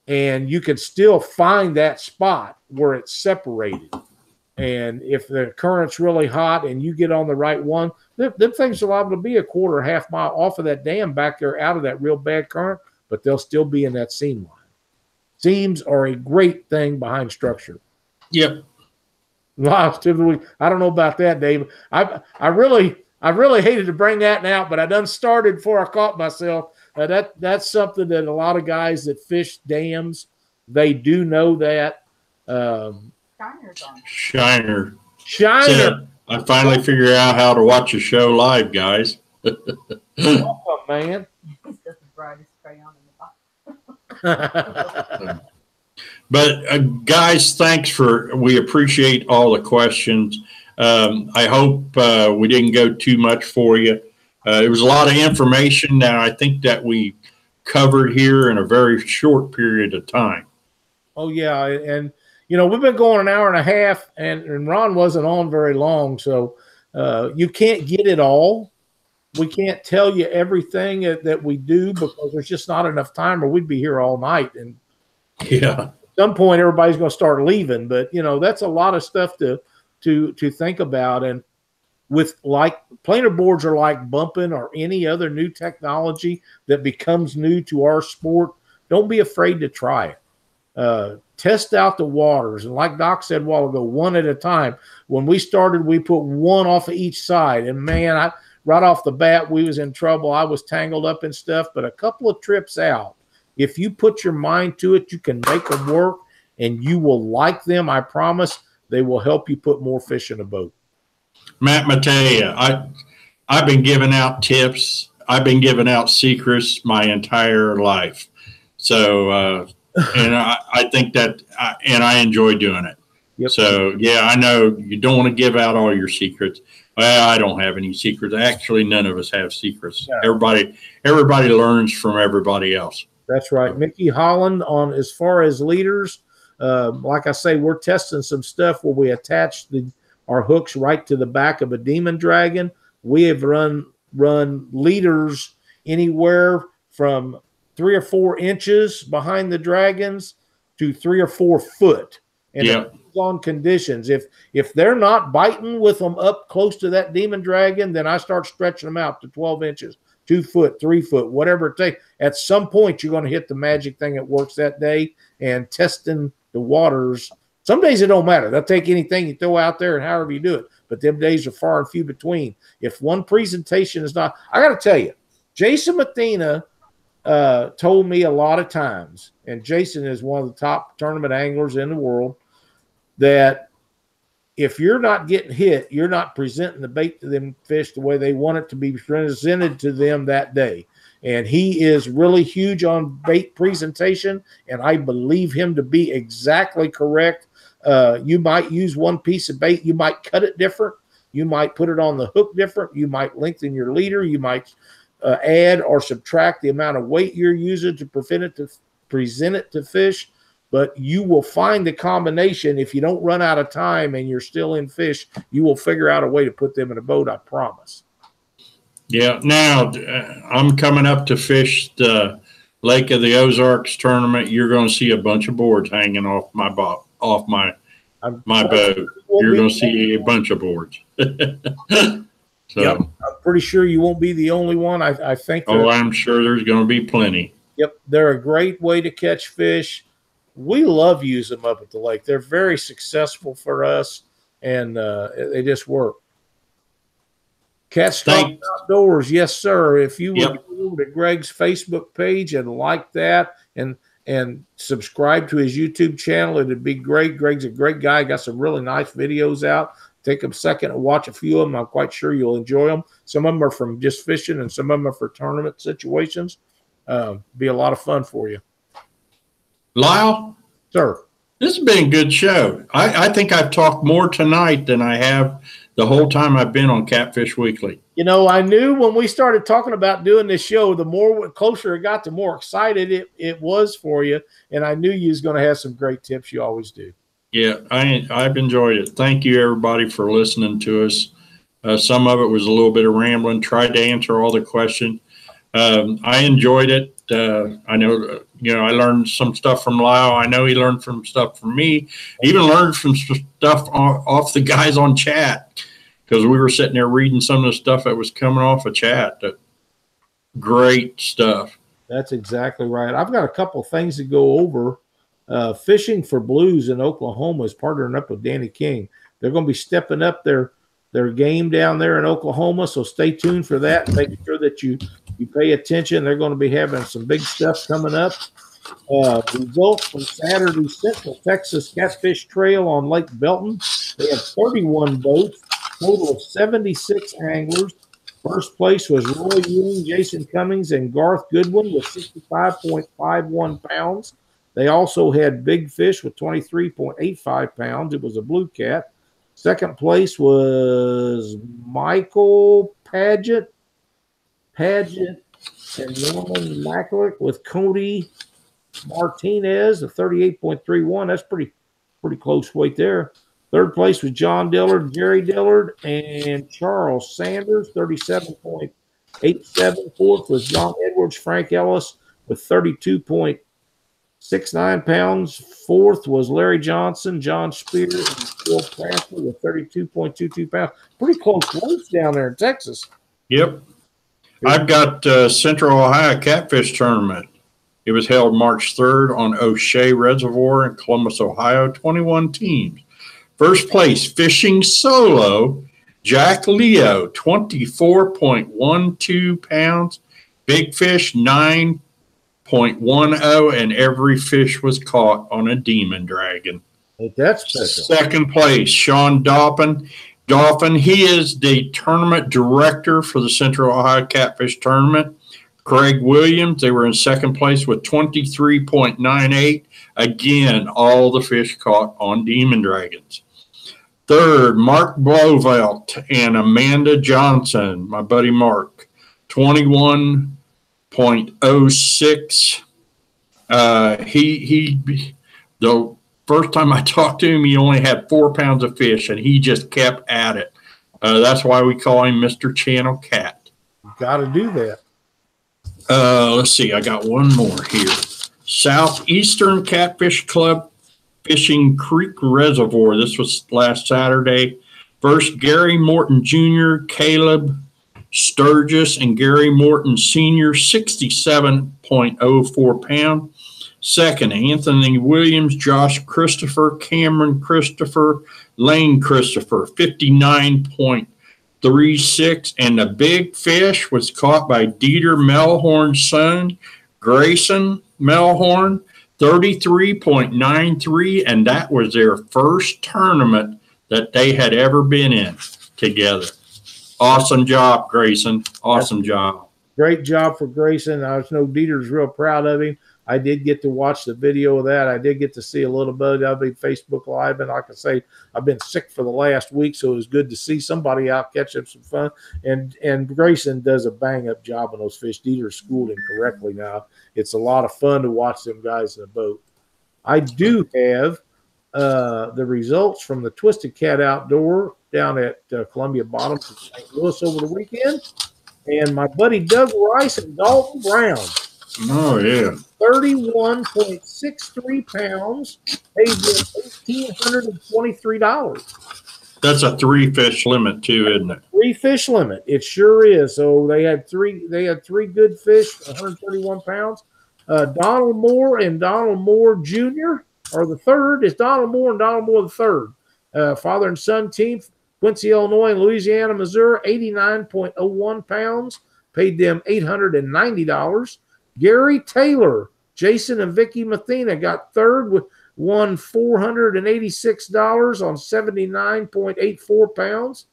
Speaker 1: and you can still find that spot where it's separated. And if the current's really hot and you get on the right one, them things are liable to be a quarter, half mile off of that dam back there out of that real bad current, but they'll still be in that seam line. Seams are a great thing behind structure.
Speaker 2: Yep.
Speaker 1: I don't know about that, Dave. I really hated to bring that out, but I done started before I caught myself. That's something that a lot of guys that fish dams, they do know that.
Speaker 3: Shiner's on.
Speaker 2: Shiner.
Speaker 1: Shiner.
Speaker 2: I finally figured out how to watch a show live, guys.
Speaker 1: Welcome, man.
Speaker 3: He's just the brightest crayon in the box.
Speaker 2: But guys, we appreciate all the questions. I hope we didn't go too much for you. It was a lot of information that I think that we covered here in a very short period of time.
Speaker 1: Oh, yeah. And, you know, we've been going an hour and a half, and Ron wasn't on very long. So you can't get it all. We can't tell you everything that we do because there's just not enough time, or we'd be here all night. And
Speaker 2: yeah,
Speaker 1: at some point, everybody's going to start leaving. But, you know, that's a lot of stuff to think about. And with like planer boards are like bumping or any other new technology that becomes new to our sport, don't be afraid to try it. Test out the waters. And like Doc said a while ago, one at a time. When we started, we put one off of each side. And man, right off the bat, we was in trouble. I was tangled up in stuff, but a couple of trips out, if you put your mind to it, you can make them work, and you will like them. I promise they will help you put more fish in a boat.
Speaker 2: Matt Matea, I've been giving out tips. I've been giving out secrets my entire life. So, and I think that, and I enjoy doing it.
Speaker 1: Yep.
Speaker 2: So, yeah, I know you don't want to give out all your secrets. Well, I don't have any secrets. Actually, none of us have secrets. Yeah. Everybody learns from everybody else.
Speaker 1: That's right. Mickey Holland, on as far as leaders, like I say, we're testing some stuff where we attach our hooks right to the back of a demon dragon. We have run leaders anywhere from 3 or 4 inches behind the dragons to 3 or 4 foot. And it depends on conditions. If they're not biting with them up close to that demon dragon, then I start stretching them out to 12 inches, 2 foot, 3 foot, whatever it takes. At some point, you're going to hit the magic thing that works that day. And testing the waters, some days it don't matter. They'll take anything you throw out there and however you do it. But them days are far and few between. If one presentation is not, I got to tell you, Jason Mathena told me a lot of times, and Jason is one of the top tournament anglers in the world, that if you're not getting hit, you're not presenting the bait to them fish the way they want it to be presented to them that day. And he is really huge on bait presentation, and I believe him to be exactly correct. You might use one piece of bait. You might cut it different. You might put it on the hook different. You might lengthen your leader. You might add or subtract the amount of weight you're using to present it to fish. but you will find the combination. If you don't run out of time and you're still in fish, you will figure out a way to put them in a boat, I promise.
Speaker 2: Yeah. Now, I'm coming up to fish the Lake of the Ozarks tournament. You're going to see a bunch of boards hanging off my boat. You're going to see a bunch of boards. So,
Speaker 1: yep, I'm pretty sure you won't be the only one. I think.
Speaker 2: Oh, I'm sure there's going to be plenty.
Speaker 1: Yep, they're a great way to catch fish. We love using them up at the lake. They're very successful for us, and they just work. Cats Talking Outdoors, yes, sir. If you would go over to Greg's Facebook page and like that, and subscribe to his YouTube channel, it'd be great. Greg's a great guy. Got some really nice videos out. Take a second and watch a few of them. I'm quite sure you'll enjoy them. Some of them are from just fishing, and some of them are for tournament situations. Be a lot of fun for you.
Speaker 2: Lyle?
Speaker 1: Sir.
Speaker 2: This has been a good show. I think I've talked more tonight than I have the whole time I've been on Catfish Weekly.
Speaker 1: You know, I knew when we started talking about doing this show, the more closer it got, the more excited it was for you. And I knew you was going to have some great tips. You always do. Yeah,
Speaker 2: I've enjoyed it. Thank you, everybody, for listening to us. Some of it was a little bit of rambling. Tried to answer all the questions. I enjoyed it. I know, I learned some stuff from Lyle. I know he learned some stuff from me. Even learned some stuff off the guys on chat, because we were sitting there reading some of the stuff that was coming off of chat. Great stuff.
Speaker 1: That's exactly right. I've got a couple of things to go over. Fishing for Blues in Oklahoma is partnering up with Danny King. They're going to be stepping up their game down there in Oklahoma, so stay tuned for that. Make sure that you pay attention. They're going to be having some big stuff coming up. Results from Saturday's Central Texas Catfish Trail on Lake Belton. They have 31 boats, total of 76 anglers. First place was Roy Ewing, Jason Cummings, and Garth Goodwin with 65.51 pounds. They also had big fish with 23.85 pounds. It was a blue cat. Second place was Michael Paget and Norman Macklick with Cody Martinez of 38.31. That's pretty close weight there. Third place was John Dillard, Jerry Dillard, and Charles Sanders, 37.87. Fourth was John Edwards, Frank Ellis with 32.69 pounds. Fourth was Larry Johnson, John Spears, and Phil Prancer with 32.22 pounds. Pretty close weights down there in Texas.
Speaker 2: Yep. I've got Central Ohio Catfish Tournament. It was held March 3rd on O'Shea Reservoir in Columbus, Ohio. 21 teams. First place, fishing solo, Jack Leo, 24.12 pounds. Big fish, 9.10, and every fish was caught on a demon dragon.
Speaker 1: That's special.
Speaker 2: Second place, Sean Dolphin, he is the tournament director for the Central Ohio Catfish Tournament. Craig Williams, they were in second place with 23.98. Again, all the fish caught on demon dragons. Third, Mark Blovelt and Amanda Johnson, my buddy Mark, 21.06. The first time I talked to him, he only had 4 pounds of fish, and he just kept at it. That's why we call him Mr. Channel Cat.
Speaker 1: You got to do that.
Speaker 2: Let's see. I got one more here. Southeastern Catfish Club, Fishing Creek Reservoir. This was last Saturday. First, Gary Morton Jr., Caleb Sturgis, and Gary Morton Sr., 67.04 pound. Second, Anthony Williams, Josh Christopher, Cameron Christopher, Lane Christopher, 59.36. And the big fish was caught by Dieter Melhorn's son, Grayson Melhorn, 33.93, and that was their first tournament that they had ever been in together. Awesome job, Grayson. Awesome job.
Speaker 1: Great job for Grayson. I know Dieter's real proud of him. I did get to watch the video of that. I did get to see a little bit of it Facebook Live, and like I say, I've been sick for the last week, so it was good to see somebody out catching some fun. And Grayson does a bang-up job on those fish. Dieter schooled him correctly now. It's a lot of fun to watch them guys in the boat. I do have the results from the Twisted Cat Outdoor down at Columbia Bottoms in St. Louis over the weekend. And my buddy Doug Rice and Dalton Brown.
Speaker 2: Oh, yeah.
Speaker 1: 31.63 pounds, paid them $1,823.
Speaker 2: That's a 3-fish limit too, isn't it?
Speaker 1: 3-fish limit. It sure is. So they had three good fish, 131 pounds. Donald Moore and Donald Moore Jr. are the third. It's Donald Moore and Donald Moore the third. Father and son team, Quincy, Illinois, and Louisiana, Missouri, 89.01 pounds, paid them $890. Gary Taylor, Jason and Vicky Mathena got third with won $486 on 79.84 pounds.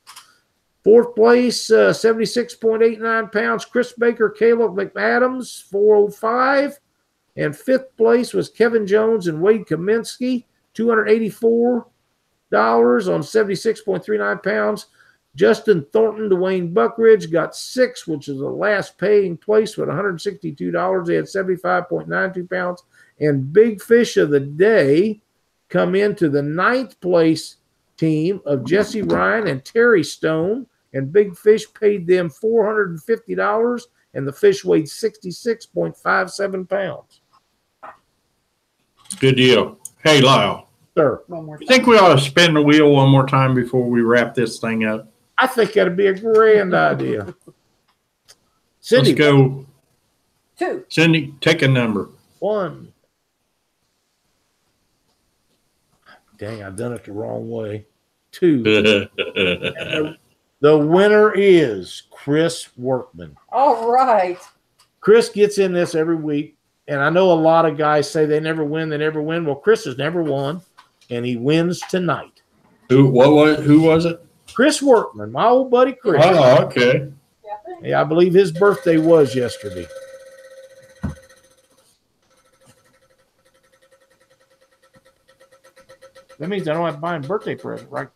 Speaker 1: Fourth place, 76.89 pounds. Chris Baker, Caleb McAdams, 405. And fifth place was Kevin Jones and Wade Kaminsky, $284 on 76.39 pounds. Justin Thornton, Dwayne Buckridge got sixth, which is the last paying place with $162. They had 75.92 pounds. And big fish of the day come into the ninth place team of Jesse Ryan and Terry Stone. And big fish paid them $450, and the fish weighed 66.57 pounds.
Speaker 2: Good deal. Hey, Lyle.
Speaker 1: Sir.
Speaker 2: You think we ought to spin the wheel one more time before we wrap this thing up?
Speaker 1: I think that'd be a grand idea. Cindy.
Speaker 2: Let's go.
Speaker 3: 2.
Speaker 2: Cindy, take a number.
Speaker 1: 1. Dang, I've done it the wrong way. 2. The winner is Chris Workman.
Speaker 3: All right.
Speaker 1: Chris gets in this every week, and I know a lot of guys say they never win, they never win. Well, Chris has never won, and he wins tonight.
Speaker 2: Who was it?
Speaker 1: Chris Workman, my old buddy Chris.
Speaker 2: Oh, okay.
Speaker 1: Yeah, I believe his birthday was yesterday. That means I don't have to buy him a birthday present, right?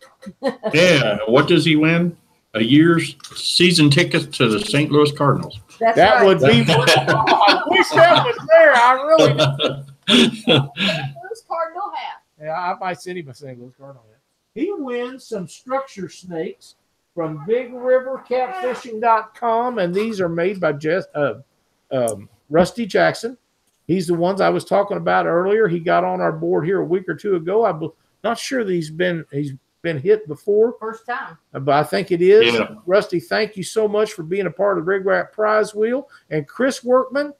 Speaker 2: Yeah. What does he win? A year's season tickets to the St. Louis Cardinals.
Speaker 3: That's
Speaker 1: That
Speaker 3: right.
Speaker 1: would be. I wish that was there. I really.
Speaker 3: Louis Cardinal hat.
Speaker 1: Yeah, I might send him a St. Louis Cardinal hat. He wins some structure snakes from BigRiverCatfishing.com, and these are made by Rusty Jackson. He's the ones I was talking about earlier. He got on our board here a week or two ago. I'm not sure that he's been hit before.
Speaker 3: First time.
Speaker 1: But I think it is.
Speaker 2: Yeah.
Speaker 1: Rusty, thank you so much for being a part of the RigRap prize wheel. And Chris Workman,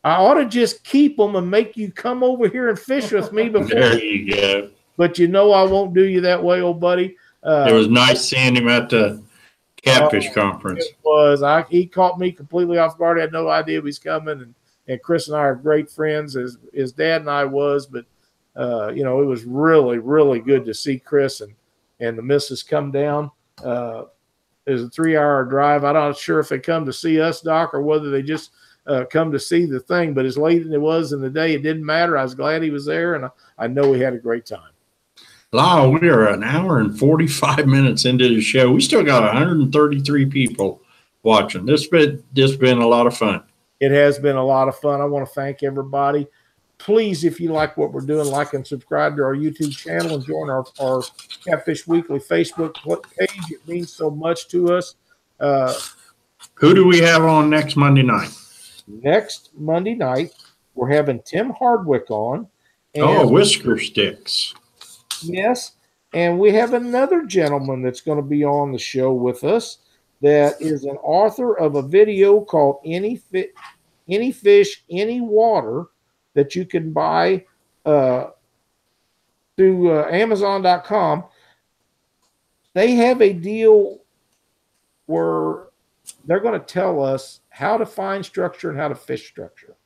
Speaker 1: I ought to just keep them and make you come over here and fish with me before.
Speaker 2: There you go.
Speaker 1: But you know I won't do you that way, old buddy.
Speaker 2: It was nice seeing him at the Catfish Conference.
Speaker 1: It was. He caught me completely off guard. I had no idea he was coming. And Chris and I are great friends, as his dad and I was. But, it was really, really good to see Chris and the missus come down. It was a 3-hour drive. I'm not sure if they come to see us, Doc, or whether they just come to see the thing. But as late as it was in the day, it didn't matter. I was glad he was there, and I know we had a great time.
Speaker 2: Lyle, we are an hour and 45 minutes into the show. We still got 133 people watching. This been a lot of fun.
Speaker 1: It has been a lot of fun. I want to thank everybody. Please, if you like what we're doing, like and subscribe to our YouTube channel and join our Catfish Weekly Facebook page. It means so much to us.
Speaker 2: Who do we have on next Monday night?
Speaker 1: Next Monday night, we're having Tim Hardwick on. And
Speaker 2: Whisker Sticks.
Speaker 1: Yes, and we have another gentleman that's going to be on the show with us that is an author of a video called Any Fish, Any Water that you can buy through Amazon.com. They have a deal where they're going to tell us how to find structure and how to fish structure.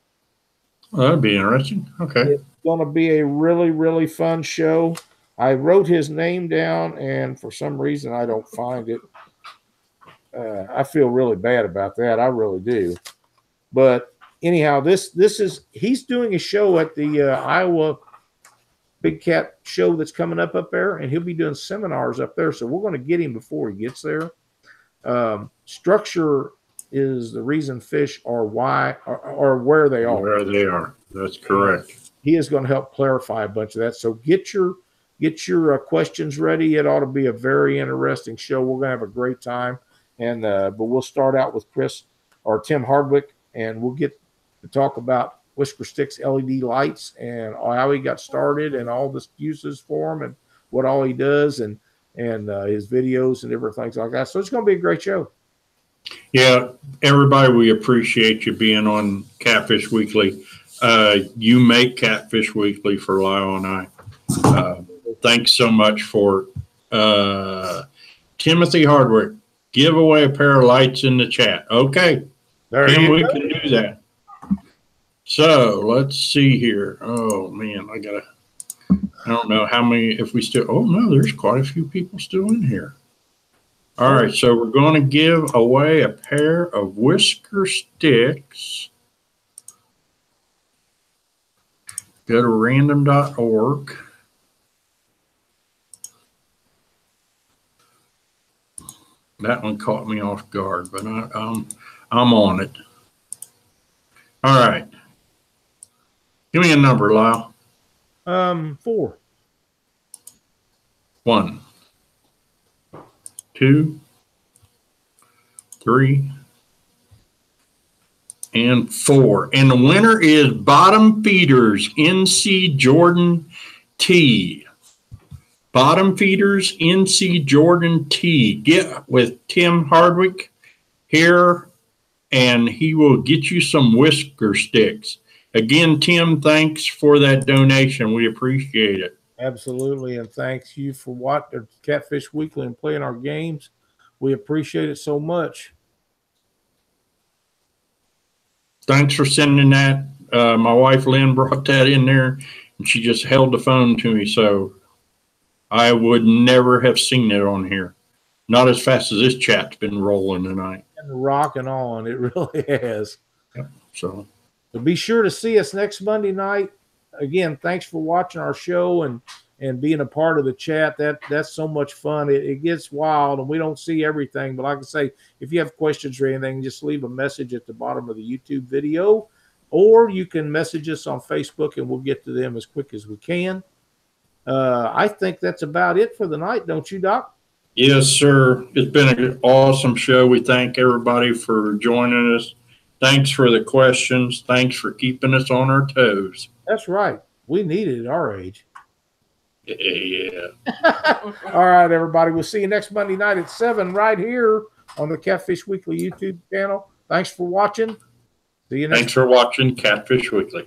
Speaker 2: Well, that'd be interesting. Okay.
Speaker 1: It's going to be a really, really fun show. I wrote his name down, and for some reason I don't find it. I feel really bad about that. I really do. But anyhow, he's doing a show at the Iowa Big Cat show that's coming up there, and he'll be doing seminars up there. So we're going to get him before he gets there. Structure is the reason fish are why or where they are.
Speaker 2: Where they are. That's correct.
Speaker 1: he is going to help clarify a bunch of that. So get your questions ready. It ought to be a very interesting show. We're going to have a great time. And but we'll start out with Chris or Tim Hardwick, and we'll get to talk about Whisker Sticks LED lights and how he got started and all the uses for them and what all he does and his videos and different things like that. So it's going to be a great show.
Speaker 2: Yeah, everybody, we appreciate you being on Catfish Weekly. You make Catfish Weekly for Lyle and I. Thanks so much for Timothy Hardwick. Give away a pair of lights in the chat. Okay. And we can do that. So let's see here. Oh man, I don't know how many, if we still, oh no, there's quite a few people still in here. All right, so we're going to give away a pair of Whisker Sticks. Go to random.org. That one caught me off guard, but I'm on it. All right. Give me a number, Lyle.
Speaker 1: 4.
Speaker 2: 1, 2, 3, and 4. And the winner is Bottom Feeders NC Jordan T. Bottom Feeders NC Jordan T. Get with Tim Hardwick here, and he will get you some Whisker Sticks. Again, Tim, thanks for that donation. We appreciate it.
Speaker 1: Absolutely, and thanks you for watching Catfish Weekly and playing our games. We appreciate it so much.
Speaker 2: Thanks for sending that. My wife Lynn brought that in there, and she just held the phone to me, so I would never have seen it on here. Not as fast as this chat's been rolling tonight.
Speaker 1: And rocking on, it really has.
Speaker 2: Yep. So
Speaker 1: be sure to see us next Monday night. Again, thanks for watching our show and being a part of the chat. That's so much fun. It gets wild, and we don't see everything. But like I say, if you have questions or anything, just leave a message at the bottom of the YouTube video, or you can message us on Facebook, and we'll get to them as quick as we can. I think that's about it for the night, don't you, Doc?
Speaker 2: Yes, sir. It's been an awesome show. We thank everybody for joining us. Thanks for the questions. Thanks for keeping us on our toes.
Speaker 1: That's right. We need it at our age.
Speaker 2: Yeah.
Speaker 1: All right, everybody. We'll see you next Monday night at 7 right here on the Catfish Weekly YouTube channel. Thanks for watching. See you next.
Speaker 2: Thanks for watching Catfish Weekly.